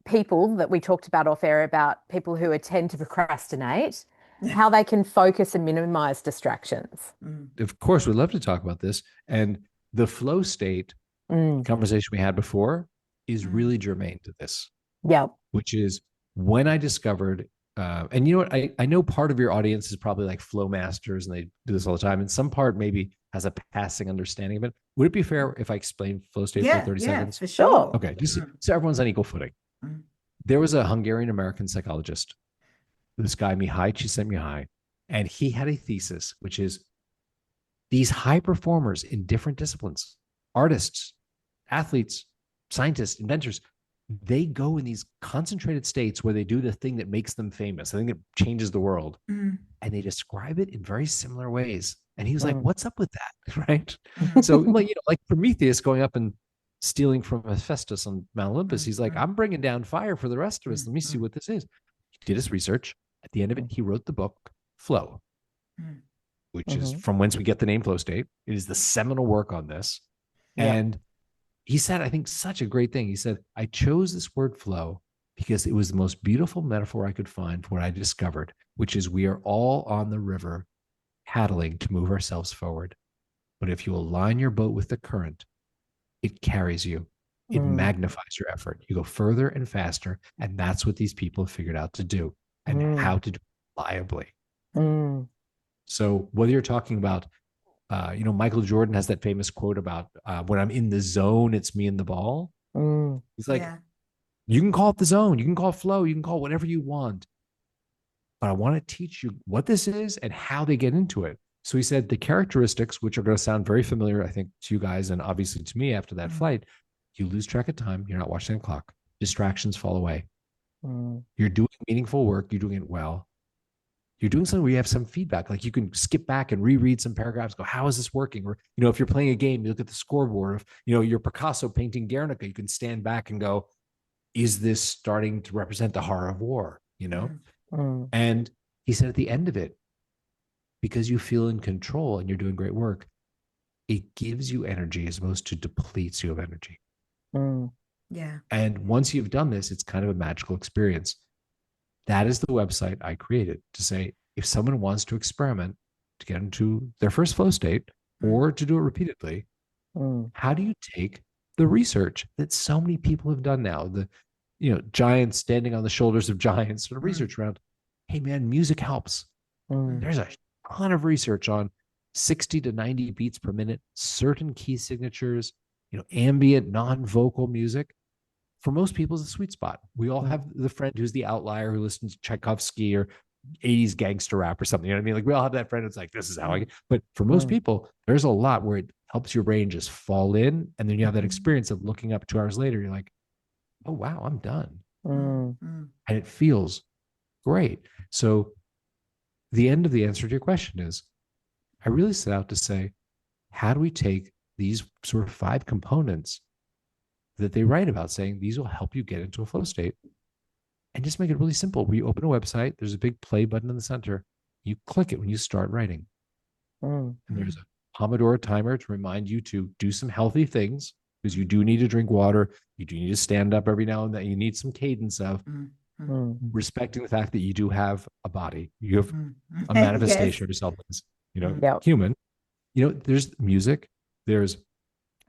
people that we talked about off air, about people who tend to procrastinate, how they can focus and minimize distractions. Of course, we'd love to talk about this. And the flow state conversation we had before is really germane to this. Yeah. Which is when I discovered, and you know what, I know part of your audience is probably like flow masters and they do this all the time. And some part maybe has a passing understanding of it. Would it be fair if I explain flow state for 30 seconds? For sure. Okay, just so everyone's on equal footing. There was a Hungarian-American psychologist, this guy, Mihai Csikszentmihalyi, and he had a thesis, which is these high performers in different disciplines, artists, athletes, scientists, inventors, they go in these concentrated states where they do the thing that makes them famous, the thing that changes the world. And they describe it in very similar ways. And he was like, what's up with that? Right. So like Prometheus going up and stealing from Hephaestus on Mount Olympus, he's like, I'm bringing down fire for the rest of us. Let me see what this is. He did his research. At the end of it, he wrote the book Flow, which is from whence we get the name Flow State. It is the seminal work on this. And he said, I think, such a great thing. He said, I chose this word flow because it was the most beautiful metaphor I could find for what I discovered, which is we are all on the river paddling to move ourselves forward. But if you align your boat with the current, it carries you. It magnifies your effort. You go further and faster. And that's what these people have figured out to do and how to do it reliably. So whether you're talking about, Michael Jordan has that famous quote about when I'm in the zone, it's me and the ball. He's like, you can call it the zone, you can call it flow, you can call it whatever you want. But I want to teach you what this is and how they get into it. So he said the characteristics, which are going to sound very familiar, I think, to you guys and obviously to me after that flight, you lose track of time. You're not watching the clock. Distractions fall away. You're doing meaningful work. You're doing it well. You're doing something where you have some feedback. Like you can skip back and reread some paragraphs, go, how is this working? Or, if you're playing a game, you look at the scoreboard. If, you're Picasso painting Guernica, you can stand back and go, is this starting to represent the horror of war? And he said at the end of it, because you feel in control and you're doing great work, it gives you energy as opposed to depletes you of energy. And once you've done this, it's kind of a magical experience. That is the website I created to say, if someone wants to experiment to get into their first flow state or to do it repeatedly, how do you take the research that so many people have done now, the giants standing on the shoulders of giants, sort of research around, hey man, music helps. There's a ton of research on 60 to 90 beats per minute, certain key signatures, ambient, non-vocal music. For most people, is a sweet spot. We all have the friend who's the outlier who listens to Tchaikovsky or 80s gangster rap or something. You know what I mean? Like we all have that friend. It's like, this is how I get. But for most people, there's a lot where it helps your brain just fall in. And then you have that experience of looking up 2 hours later. You're like, oh, wow, I'm done. And it feels great. So the end of the answer to your question is, I really set out to say, how do we take these sort of 5 components that they write about, saying these will help you get into a flow state, and just make it really simple. We open a website, there's a big play button in the center. You click it when you start writing. And there's a Pomodoro timer to remind you to do some healthy things, because you do need to drink water. You do need to stand up every now and then. You need some cadence of respecting the fact that you do have a body. You have a manifestation of yourself as, human. There's music, there's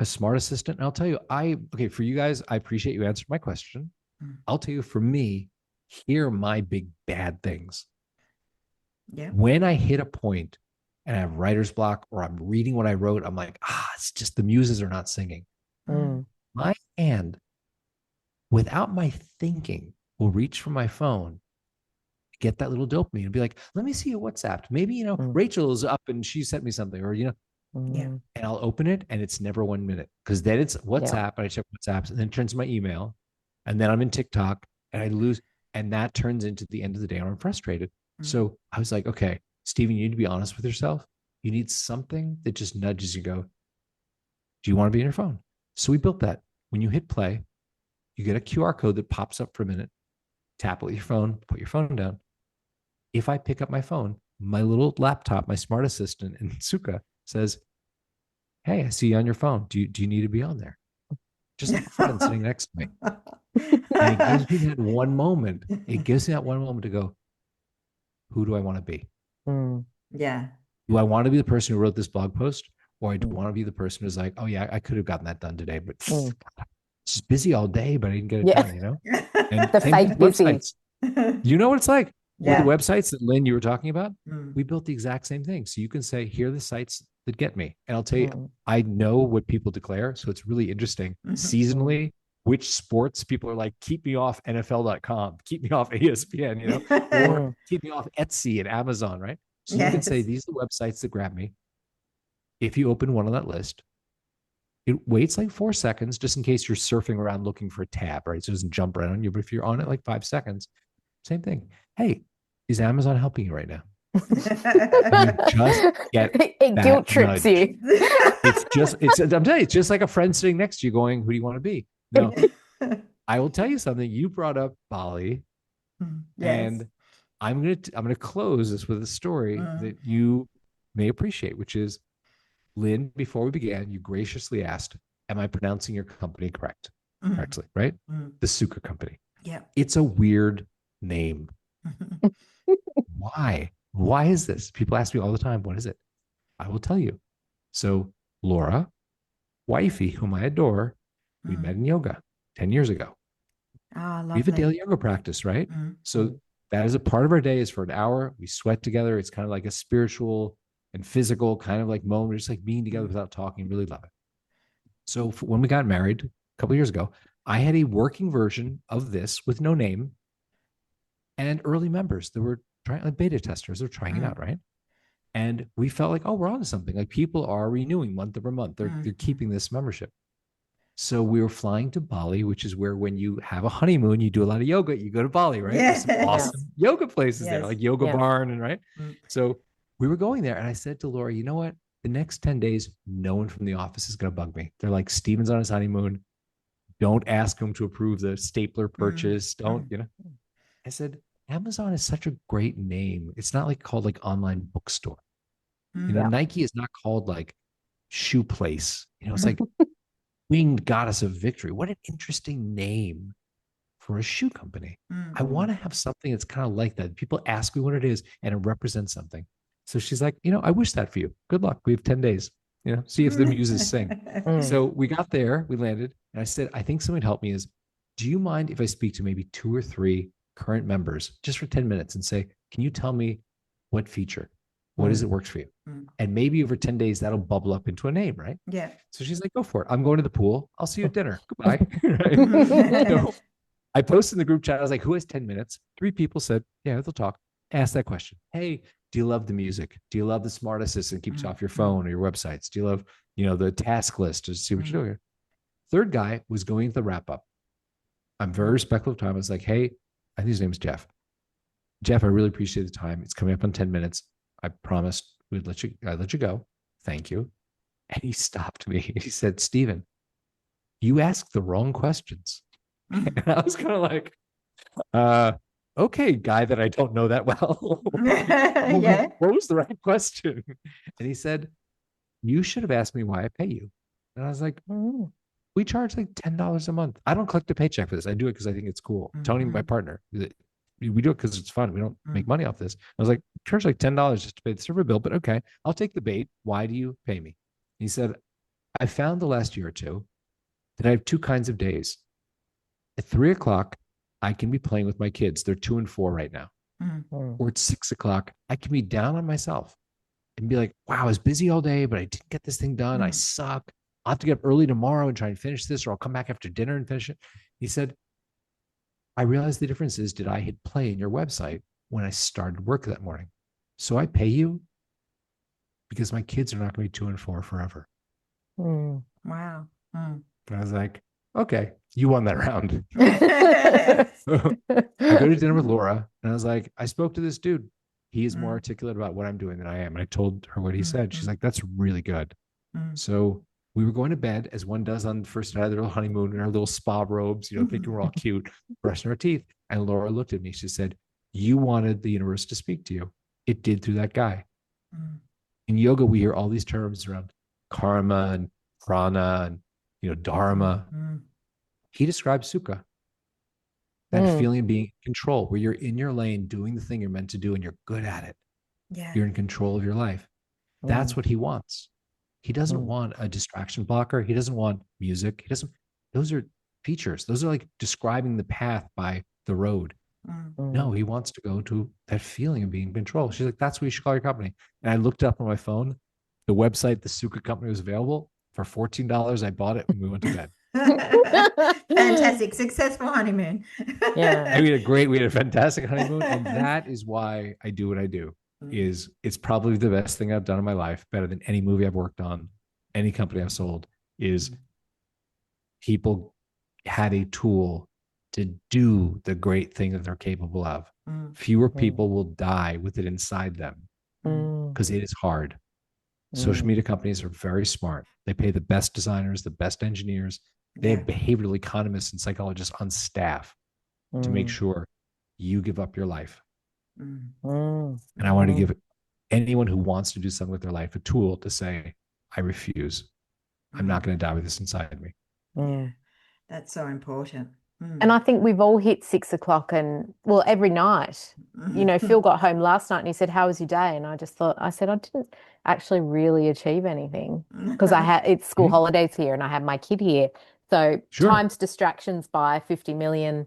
a smart assistant. And I'll tell you, for you guys, I appreciate you answered my question. I'll tell you, for me, here are my big bad things. Yeah. When I hit a point and I have writer's block or I'm reading what I wrote, I'm like, it's just the muses are not singing. My hand, without my thinking, will reach for my phone, get that little dopamine and be like, let me see your WhatsApp. Maybe, Rachel is up and she sent me something, or, Yeah. and I'll open it and it's never 1 minute, because then it's WhatsApp and I check WhatsApp and then it turns to my email and then I'm in TikTok and I lose. And that turns into the end of the day and I'm frustrated. So I was like, okay, Steven, you need to be honest with yourself. You need something that just nudges you, go, do you want to be on your phone? So we built that. When you hit play, you get a QR code that pops up for a minute, tap it with your phone, put your phone down. If I pick up my phone, my little laptop, my smart assistant in Sukha says, hey, I see you on your phone. Do you need to be on there? Just like a friend sitting next to me. And it gives me that one moment. It gives me that one moment to go, who do I want to be? Yeah. Do I want to be the person who wrote this blog post? Or do I want to be the person who's like, oh yeah, I could have gotten that done today, but it's busy all day, but I didn't get it done, And the same fake busy. websites. You know what it's like? Yeah. With the websites that Lynne, you were talking about, we built the exact same thing. So you can say, here are the sites that get me. And I'll tell you, I know what people declare. So it's really interesting. Seasonally, which sports people are like, keep me off NFL.com, keep me off ESPN, or keep me off Etsy and Amazon, right? So you can say, these are the websites that grab me. If you open one on that list, it waits like 4 seconds just in case you're surfing around looking for a tab, right? So it doesn't jump right on you. But if you're on it like 5 seconds, same thing. Hey, is Amazon helping you right now? And you just get it guilt trips you. I'm telling you, it's just like a friend sitting next to you going, who do you want to be? No, I will tell you something. You brought up Bali, and I'm gonna close this with a story that you may appreciate, which is, Lynne, before we began, you graciously asked, am I pronouncing your company correctly, right? The Sukha Company. Yeah. It's a weird name. Why? Why is this? People ask me all the time, what is it? I will tell you. So Laura, wifey, whom I adore, we met in yoga 10 years ago. We have a daily yoga practice, right? So that is a part of our day, is for an hour. We sweat together. It's kind of like a spiritual and physical kind of like moment, just like being together without talking. Really love it. So when we got married a couple of years ago, I had a working version of this with no name, and early members that were trying, like beta testers, they're trying it out, right? And we felt like, oh, we're on to something. Like people are renewing month over month. They're keeping this membership. So we were flying to Bali, which is where, when you have a honeymoon, you do a lot of yoga. You go to Bali, right? There's some awesome yoga places there, like Yoga Barn, and right. So we were going there, and I said to Laura, you know what? The next 10 days, no one from the office is going to bug me. They're like, Steven's on his honeymoon. Don't ask him to approve the stapler purchase. Don't, I said, Amazon is such a great name. It's not like called like online bookstore. Nike is not called like shoe place. It's like winged goddess of victory. What an interesting name for a shoe company. I want to have something that's kind of like that. People ask me what it is and it represents something. So she's like, I wish that for you. Good luck. We have 10 days. See if the muses sing. So we got there, we landed, and I said, I think something to help me is, do you mind if I speak to maybe 2 or 3 current members just for 10 minutes and say, can you tell me what feature, what is it works for you? And maybe over 10 days, that'll bubble up into a name, right? Yeah. So she's like, go for it. I'm going to the pool. I'll see you at dinner. Goodbye. So I posted in the group chat. I was like, who has 10 minutes? 3 people said, yeah, they'll talk. Ask that question. Hey, do you love the music? Do you love the smart assistant keeps you off your phone or your websites? Do you love, the task list to see what you're doing? Third guy was going to the wrap up. I'm very respectful of time. I was like, hey, I think his name is Jeff. Jeff, I really appreciate the time. It's coming up on 10 minutes. I promised I'd let you go. Thank you. And he stopped me. He said, Steven, you asked the wrong questions. And I was kind of like, okay, guy that I don't know that well. What was the right question? And he said, you should have asked me why I pay you. And I was like, we charge like $10 a month. I don't collect a paycheck for this. I do it because I think it's cool. Tony, my partner, we do it because it's fun. We don't make money off this. I was like, charge like $10 just to pay the server bill, but okay, I'll take the bait. Why do you pay me? He said, I found the last year or two that I have 2 kinds of days. At 3 o'clock, I can be playing with my kids. They're 2 and 4 right now. or it's 6 o'clock, I can be down on myself and be like, wow, I was busy all day, but I didn't get this thing done. I suck. I'll have to get up early tomorrow and try and finish this, or I'll come back after dinner and finish it. He said, I realized the difference is, did I hit play in your website when I started work that morning? So I pay you because my kids are not going to be 2 and 4 forever. Wow. And I was like, okay, you won that round. I go to dinner with Laura and I was like, I spoke to this dude. He is more articulate about what I'm doing than I am. And I told her what he said. She's like, that's really good. So we were going to bed, as one does on the first night of their little honeymoon, in our little spa robes, thinking we're all cute, brushing our teeth. And Laura looked at me. She said, you wanted the universe to speak to you. It did through that guy. In yoga, we hear all these terms around karma and prana and, dharma. He describes Sukha, that feeling of being in control, where you're in your lane doing the thing you're meant to do and you're good at it. Yeah. You're in control of your life. That's what he wants. He doesn't want a distraction blocker. He doesn't want music. Those are features. Those are like describing the path by the road. No, he wants to go to that feeling of being in control. She's like, that's what you should call your company. And I looked up on my phone, the website, the Sukha Company was available for $14. I bought it and we went to bed. Fantastic. Successful honeymoon. Yeah. And we had a fantastic honeymoon. And that is why I do what I do. It's probably the best thing I've done in my life, better than any movie I've worked on, any company I've sold, is people had a tool to do the great thing that they're capable of. Fewer people will die with it inside them because it is hard. Social media companies are very smart. They pay the best designers, the best engineers. They have behavioral economists and psychologists on staff to make sure you give up your life. And I want to give anyone who wants to do something with their life a tool to say, I refuse. I'm not going to die with this inside me. Yeah, that's so important. And I think we've all hit 6 o'clock every night. Phil got home last night and he said, how was your day? And I said, I didn't actually really achieve anything because it's school holidays here and I have my kid here. So times distractions by 50 million,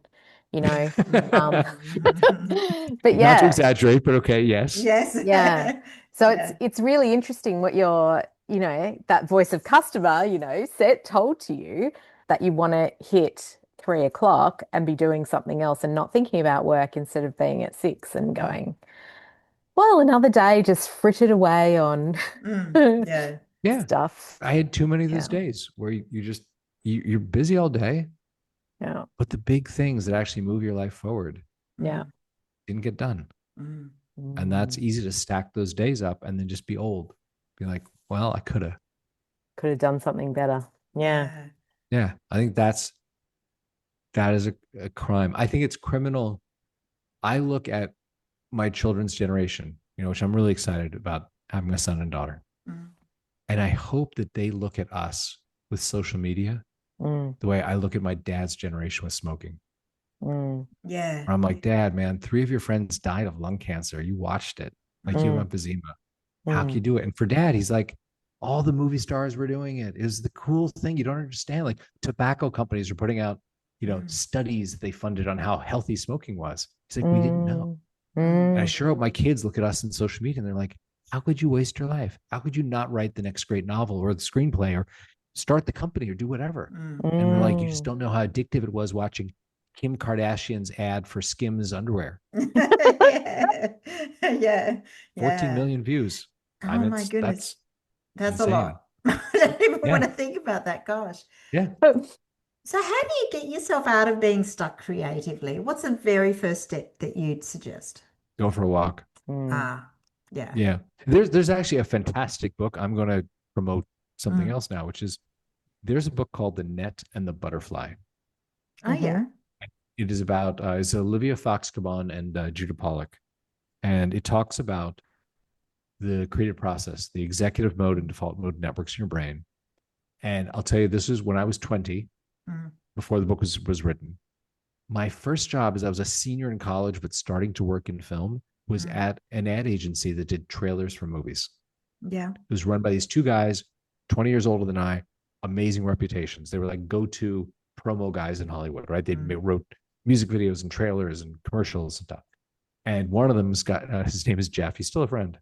but not to exaggerate, but okay. Yes. Yeah. So it's really interesting what your, that voice of customer, told to you that you want to hit 3 o'clock and be doing something else and not thinking about work instead of being at 6 and going, well, another day just frittered away on stuff. I had too many of those days where you're busy all day. Yeah. But the big things that actually move your life forward didn't get done. And that's easy to stack those days up and then just be old. Be like, well, I could have done something better. Yeah. Yeah. I think that is a crime. I think it's criminal. I look at my children's generation, which I'm really excited about having a son and daughter. And I hope that they look at us with social media the way I look at my dad's generation with smoking. Yeah. Where I'm like, Dad, man, 3 of your friends died of lung cancer. You watched it. Like you have emphysema. How can you do it? And for Dad, he's like, all the movie stars were doing it. It was the cool thing. You don't understand. Like tobacco companies are putting out, studies that they funded on how healthy smoking was. He's like, we didn't know. And I sure hope my kids look at us in social media and they're like, how could you waste your life? How could you not write the next great novel or the screenplay or start the company or do whatever? And we're like, you just don't know how addictive it was watching Kim Kardashian's ad for Skims underwear. 14 million views. Oh my goodness. That's insane. A lot. I don't even want to think about that. Gosh. Yeah. So how do you get yourself out of being stuck creatively? What's the very first step that you'd suggest? Go for a walk. Yeah. Yeah. There's actually a fantastic book. I'm going to promote something else now, which is there's a book called The Net and the Butterfly. Oh, yeah. It is about, it's Olivia Fox-Cabon and Judah Pollock. And it talks about the creative process, the executive mode and default mode networks in your brain. And I'll tell you, this is when I was 20, before the book was written. My first job as I was a senior in college, but starting to work in film, was at an ad agency that did trailers for movies. Yeah. It was run by these 2 guys, 20 years older than I, amazing reputations. They were like go-to promo guys in Hollywood, right? They wrote music videos and trailers and commercials and stuff. And one of them's got, his name is Jeff. He's still a friend.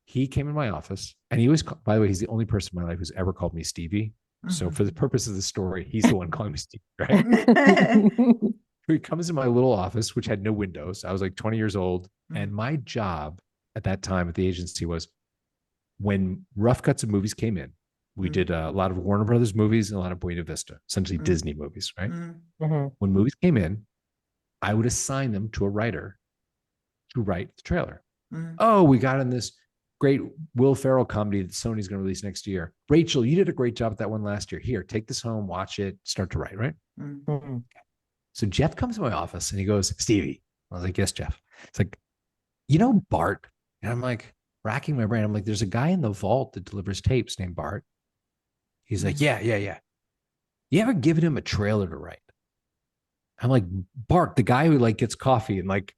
He came in my office, and he was, by the way, he's the only person in my life who's ever called me Stevie. So for the purpose of the story, he's the one calling me Stevie, right? He comes in my little office, which had no windows. I was like 20 years old. And my job at that time at the agency was, when rough cuts of movies came in, we did a lot of Warner Brothers movies and a lot of Buena Vista, essentially Disney movies, right? When movies came in, I would assign them to a writer to write the trailer. Oh, we got in this great Will Ferrell comedy that Sony's going to release next year. Rachel, you did a great job at that one last year. Here, take this home, watch it, start to write, right? So Jeff comes to my office and he goes, Stevie. I was like, yes, Jeff. It's like, you know, Bart. And I'm like, racking my brain. I'm like, there's a guy in the vault that delivers tapes named Bart. He's like, yeah. You ever given him a trailer to write? I'm like, Bart, the guy who like gets coffee and like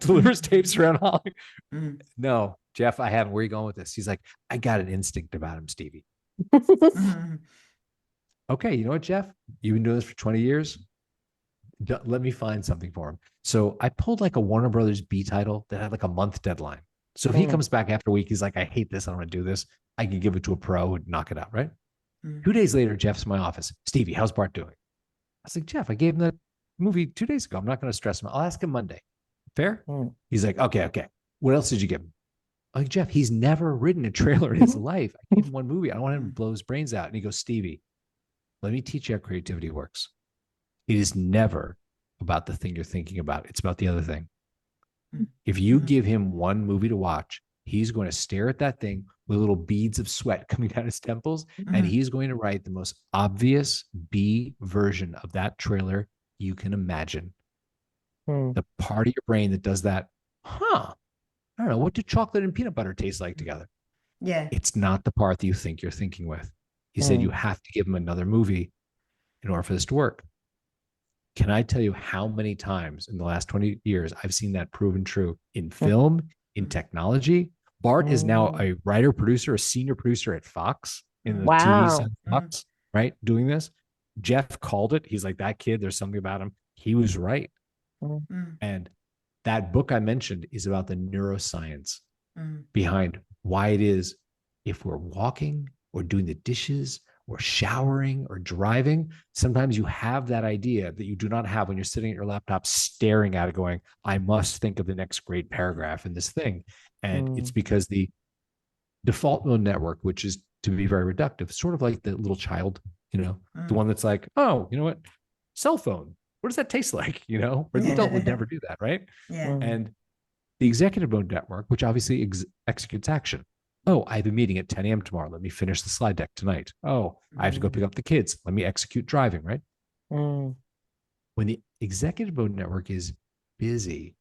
delivers tapes around Hollywood. No, Jeff, I haven't. Where are you going with this? He's like, I got an instinct about him, Stevie. Okay, you know what, Jeff? You've been doing this for 20 years. Let me find something for him. So I pulled like a Warner Brothers B title that had like a month deadline. So if he comes back after a week, he's like, I hate this. I don't want to do this. I can give it to a pro and knock it out, right? 2 days later, Jeff's in my office. Stevie, how's Bart doing? I was like, Jeff, I gave him that movie 2 days ago. I'm not going to stress him. I'll ask him Monday. Fair? He's like, okay. What else did you give him? I'm like, Jeff, he's never written a trailer in his life. I gave him one movie. I don't want him to blow his brains out. And he goes, Stevie, let me teach you how creativity works. It is never about the thing you're thinking about. It's about the other thing. If you give him one movie to watch, he's going to stare at that thing with little beads of sweat coming down his temples, and he's going to write the most obvious B version of that trailer you can imagine. The part of your brain that does that, I don't know, what do chocolate and peanut butter taste like together? Yeah. It's not the part that you think you're thinking with. He said you have to give him another movie in order for this to work. Can I tell you how many times in the last 20 years I've seen that proven true in film, in technology? Bart is now a writer, producer, a senior producer at Fox in the TV side of Fox, right? Doing this. Jeff called it. He's like, that kid, there's something about him. He was right. And that book I mentioned is about the neuroscience behind why it is, if we're walking or doing the dishes or showering or driving, sometimes you have that idea that you do not have when you're sitting at your laptop staring at it going, I must think of the next great paragraph in this thing. And it's because the default mode network, which is, to be very reductive, sort of like the little child, the one that's like, oh, you know what? Cell phone. What does that taste like? Or the adult would never do that, right? And the executive mode network, which obviously executes action. Oh, I have a meeting at 10 a.m. tomorrow. Let me finish the slide deck tonight. Oh, I have to go pick up the kids. Let me execute driving, right? When the executive mode network is busy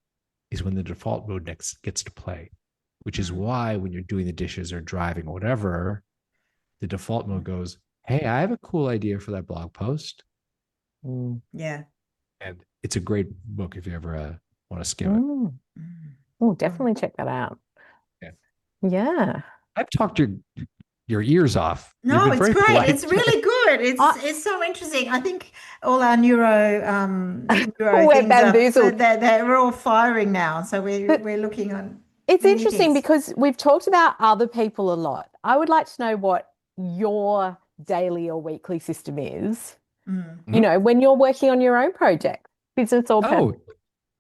is when the default mode next gets to play, which is why when you're doing the dishes or driving or whatever, the default mode goes, hey, I have a cool idea for that blog post. Yeah. And it's a great book if you ever want to skim it. Oh, definitely check that out. Yeah. I've talked your ears off. No, it's great. Polite. It's really good. It's so interesting. I think all our neuro we're bamboozled. They're all firing now. So we're looking on. It's interesting because we've talked about other people a lot. I would like to know what your daily or weekly system is. When you're working on your own project, business or personal.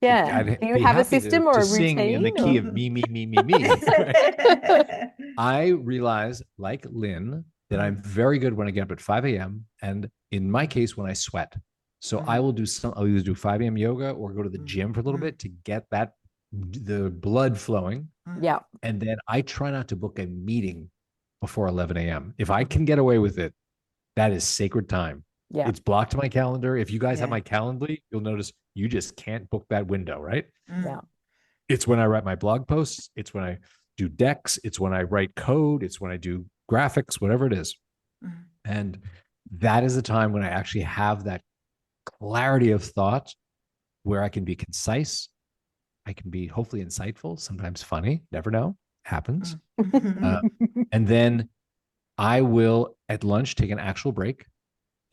Yeah. Do you have a system or a routine? Sing in the key of me. I realize, like Lynn, that I'm very good when I get up at 5 a.m. And in my case, when I sweat. So I'll either do 5 a.m. yoga or go to the gym for a little bit to get the blood flowing. Yeah. And then I try not to book a meeting before 11 a.m. If I can get away with it, that is sacred time. Yeah. It's blocked to my calendar. If you guys have my Calendly, you'll notice you just can't book that window, right? Yeah. It's when I write my blog posts. It's when I do decks. It's when I write code. It's when I do graphics, whatever it is. And that is the time when I actually have that clarity of thought where I can be concise. I can be hopefully insightful, sometimes funny, never know, happens. And then I will at lunch take an actual break.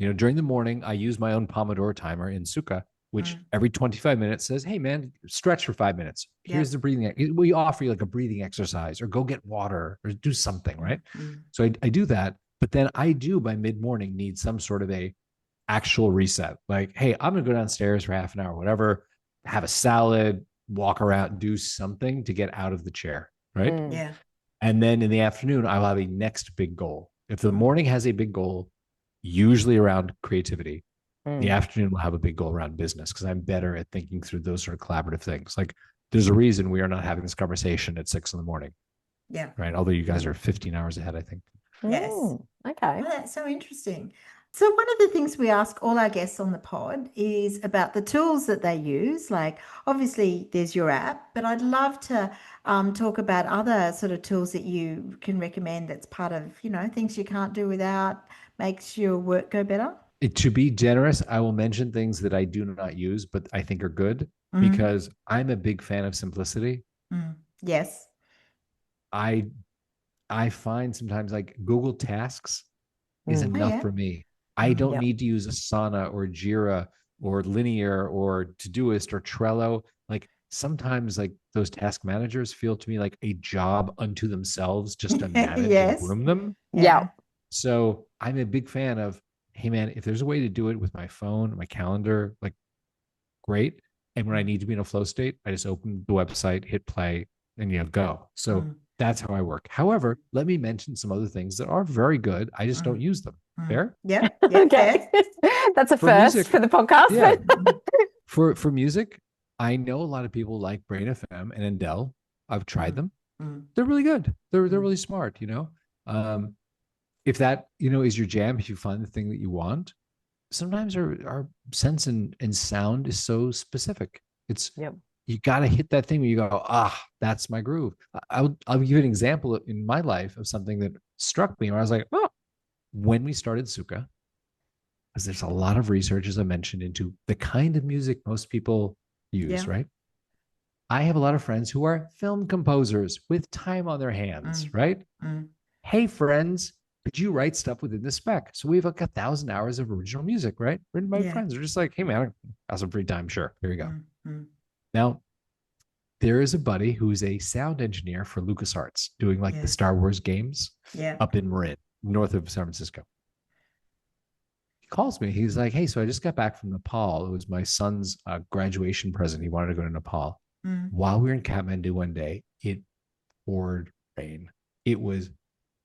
During the morning, I use my own Pomodoro timer in Sukha. which every 25 minutes says, hey man, stretch for 5 minutes. Here's the breathing. We offer you like a breathing exercise, or go get water, or do something, right? So I do that, but then I do by mid-morning need some sort of a actual reset. Like, hey, I'm gonna go downstairs for half an hour, whatever, have a salad, walk around, do something to get out of the chair, right? Yeah. And then in the afternoon, I'll have a next big goal. If the morning has a big goal, usually around creativity, the afternoon will have a big goal around business, because I'm better at thinking through those sort of collaborative things. Like, there's a reason we are not having this conversation at 6 a.m. Yeah. Right. Although you guys are 15 hours ahead, I think. Yes. Okay. Oh, that's so interesting. So one of the things we ask all our guests on the pod is about the tools that they use. Like, obviously there's your app, but I'd love to talk about other sort of tools that you can recommend that's part of, things you can't do without, makes your work go better. To be generous, I will mention things that I do not use, but I think are good, because I'm a big fan of simplicity. Yes. I find sometimes like Google Tasks is enough for me. I don't need to use Asana or Jira or Linear or Todoist or Trello. Like, sometimes like those task managers feel to me like a job unto themselves, just to manage and groom them. Yeah. So I'm a big fan of, hey man, if there's a way to do it with my phone, my calendar, like, great. And when I need to be in a flow state, I just open the website, hit play, and go. So that's how I work. However, let me mention some other things that are very good. I just don't use them. Fair? Yeah. Okay. That's a first music, for the podcast. Yeah. For music, I know a lot of people like Brain FM and Endel. I've tried them. They're really good. They're really smart, if that, is your jam, if you find the thing that you want. Sometimes our sense and sound is so specific. It's you got to hit that thing where you go, that's my groove. I'll give you an example in my life of something that struck me where I was like, when we started Sukha, because there's a lot of research, as I mentioned, into the kind of music most people use, right? I have a lot of friends who are film composers with time on their hands, right? Hey, friends, could you write stuff within the spec? So we have like 1,000 hours of original music, right? Written by friends. They're just like, hey, man, I have some free time. Sure. Here we go. Now, there is a buddy who's a sound engineer for LucasArts doing like the Star Wars games up in Marin, north of San Francisco. He calls me. He's like, hey, so I just got back from Nepal. It was my son's graduation present. He wanted to go to Nepal. While we were in Kathmandu one day, it poured rain. It was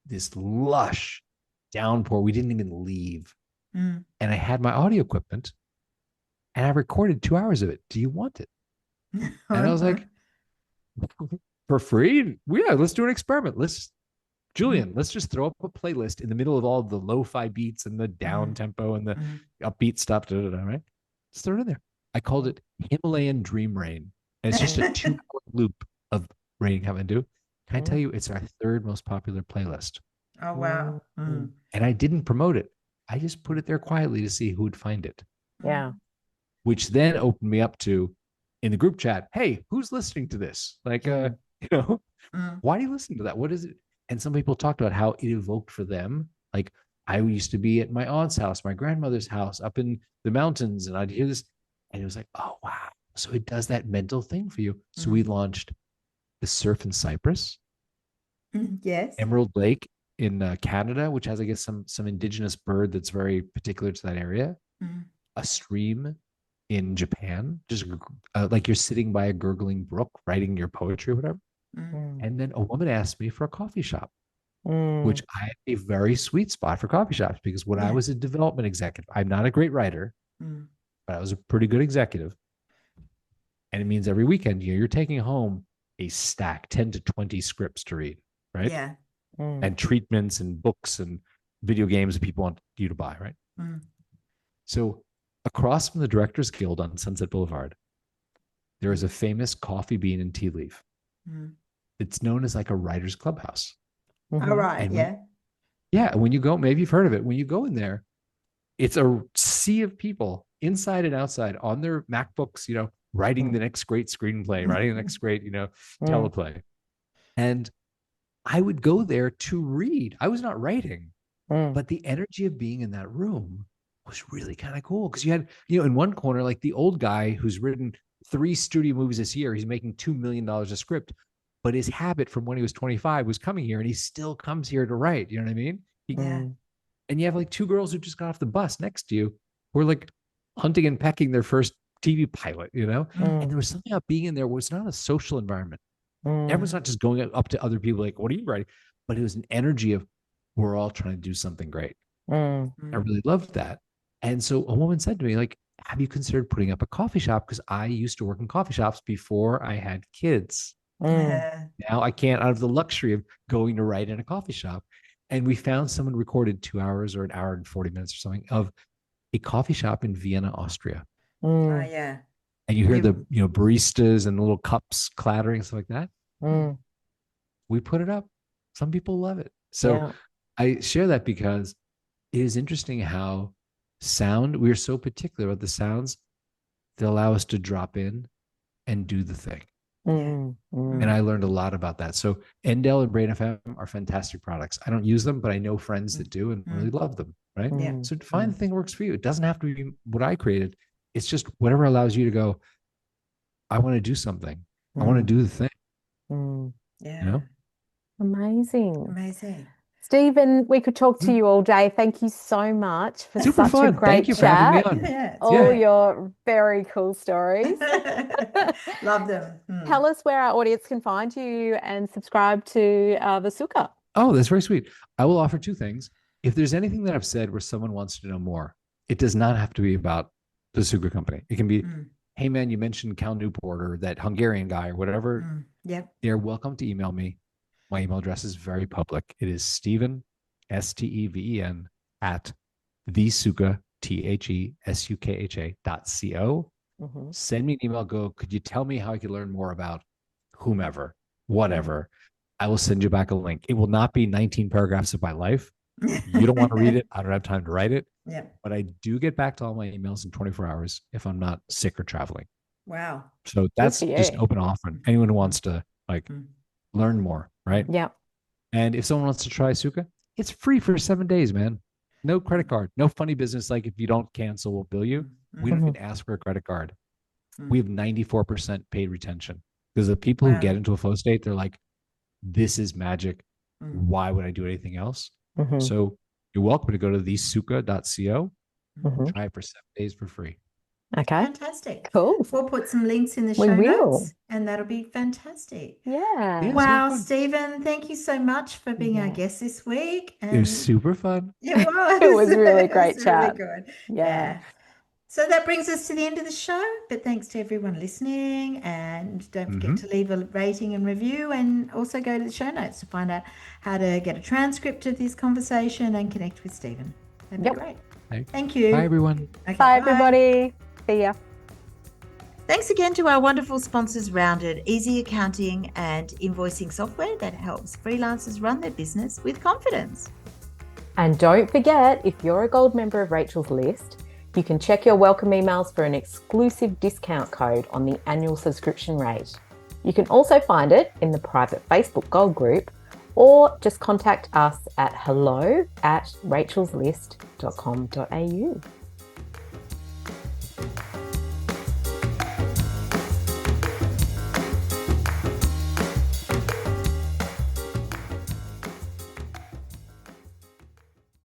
this lush downpour. We didn't even leave. And I had my audio equipment and I recorded 2 hours of it. Do you want it? And I was like, for free? Yeah, let's do an experiment. Julian, let's just throw up a playlist in the middle of all the lo-fi beats and the down tempo and the upbeat stuff, right? Let's throw it in there. I called it Himalayan Dream Rain. And it's just a 2-hour loop of rain coming due. Can I tell you, it's our third most popular playlist. Oh, wow. And I didn't promote it. I just put it there quietly to see who would find it. Yeah. Which then opened me up to, in the group chat, hey, who's listening to this? Like, why do you listen to that? What is it? And some people talked about how it evoked for them. Like, I used to be at my aunt's house, my grandmother's house up in the mountains, and I'd hear this. And it was like, oh, wow. So it does that mental thing for you. So we launched the Surf in Cyprus. Yes. Emerald Lake in Canada, which has, I guess, some indigenous bird that's very particular to that area. A stream in Japan, just like you're sitting by a gurgling brook, writing your poetry or whatever. And then a woman asked me for a coffee shop, which I have a very sweet spot for coffee shops, because when I was a development executive, I'm not a great writer, but I was a pretty good executive. And it means every weekend you're taking home a stack, 10 to 20 scripts to read, right? Yeah. And treatments and books and video games that people want you to buy, right? So across from the Directors Guild on Sunset Boulevard, there is a famous coffee bean and tea leaf. It's known as like a writer's clubhouse. All right. And when you go, maybe you've heard of it. When you go in there, it's a sea of people inside and outside on their MacBooks, writing the next great screenplay, writing the next great, teleplay. And I would go there to read. I was not writing, but the energy of being in that room was really kind of cool because you had, in one corner, like the old guy who's written 3 studio movies this year, he's making $2 million a script, but his habit from when he was 25 was coming here and he still comes here to write. You know what I mean? Yeah. And you have like 2 girls who just got off the bus next to you who are like hunting and pecking their first TV pilot, And there was something about being in there where it's not a social environment. Everyone's not just going up to other people like, what are you writing? But it was an energy of, we're all trying to do something great. I really loved that. And so a woman said to me, like, have you considered putting up a coffee shop? Because I used to work in coffee shops before I had kids. Yeah. Now I can't, out of the luxury of going to write in a coffee shop. And we found someone recorded 2 hours or an hour and 40 minutes or something of a coffee shop in Vienna, Austria. Oh, yeah. And you hear the, baristas and the little cups clattering, stuff like that. We put it up. Some people love it. So I share that because it is interesting how sound, we're so particular about the sounds that allow us to drop in and do the thing. And I learned a lot about that. So Endel and Brain FM are fantastic products. I don't use them, but I know friends that do and really love them. Right. Yeah. So find the thing that works for you. It doesn't have to be what I created. It's just whatever allows you to go, I want to do something. I want to do the thing. Yeah. Amazing. Steven, we could talk to you all day. Thank you so much for Super such fun. a great Thank you for having me on. Yeah, all your very cool stories. Love them. Tell us where our audience can find you and subscribe to the Sukha. Oh, that's very sweet. I will offer 2 things. If there's anything that I've said where someone wants to know more, it does not have to be about the Sukha Company. It can be, hey man, you mentioned Cal Newport or that Hungarian guy or whatever. They're welcome to email me. My email address is very public. It is Steven, Steven, at thesukha, thesukha.co. Send me an email. Go, could you tell me how I could learn more about whomever, whatever? I will send you back a link. It will not be 19 paragraphs of my life. You don't want to read it. I don't have time to write it. But I do get back to all my emails in 24 hours if I'm not sick or traveling. Wow. So that's just open offer. Anyone who wants to learn more, right? Yeah. And if someone wants to try Sukha, it's free for 7 days, man. No credit card, no funny business. Like if you don't cancel, we'll bill you. We don't even ask for a credit card. We have 94% paid retention because the people who get into a flow state, they're like, this is magic. Why would I do anything else? So you're welcome to go to thesukha.co. Try it for 7 days for free. Okay. Fantastic. Cool. We'll put some links in the show notes and that'll be fantastic. Yeah. Wow, Steven, thank you so much for being our guest this week. It was super fun. It was. It was really great Really chat. good. Yeah. So that brings us to the end of the show. But thanks to everyone listening. And don't forget to leave a rating and review. And also go to the show notes to find out how to get a transcript of this conversation and connect with Steven. That'd be great. Thank you. Bye, everyone. Okay, bye, everybody. See ya. Thanks again to our wonderful sponsors, Rounded, easy accounting and invoicing software that helps freelancers run their business with confidence. And don't forget, if you're a gold member of Rachel's List, you can check your welcome emails for an exclusive discount code on the annual subscription rate. You can also find it in the private Facebook Gold group or just contact us at hello@rachelslist.com.au.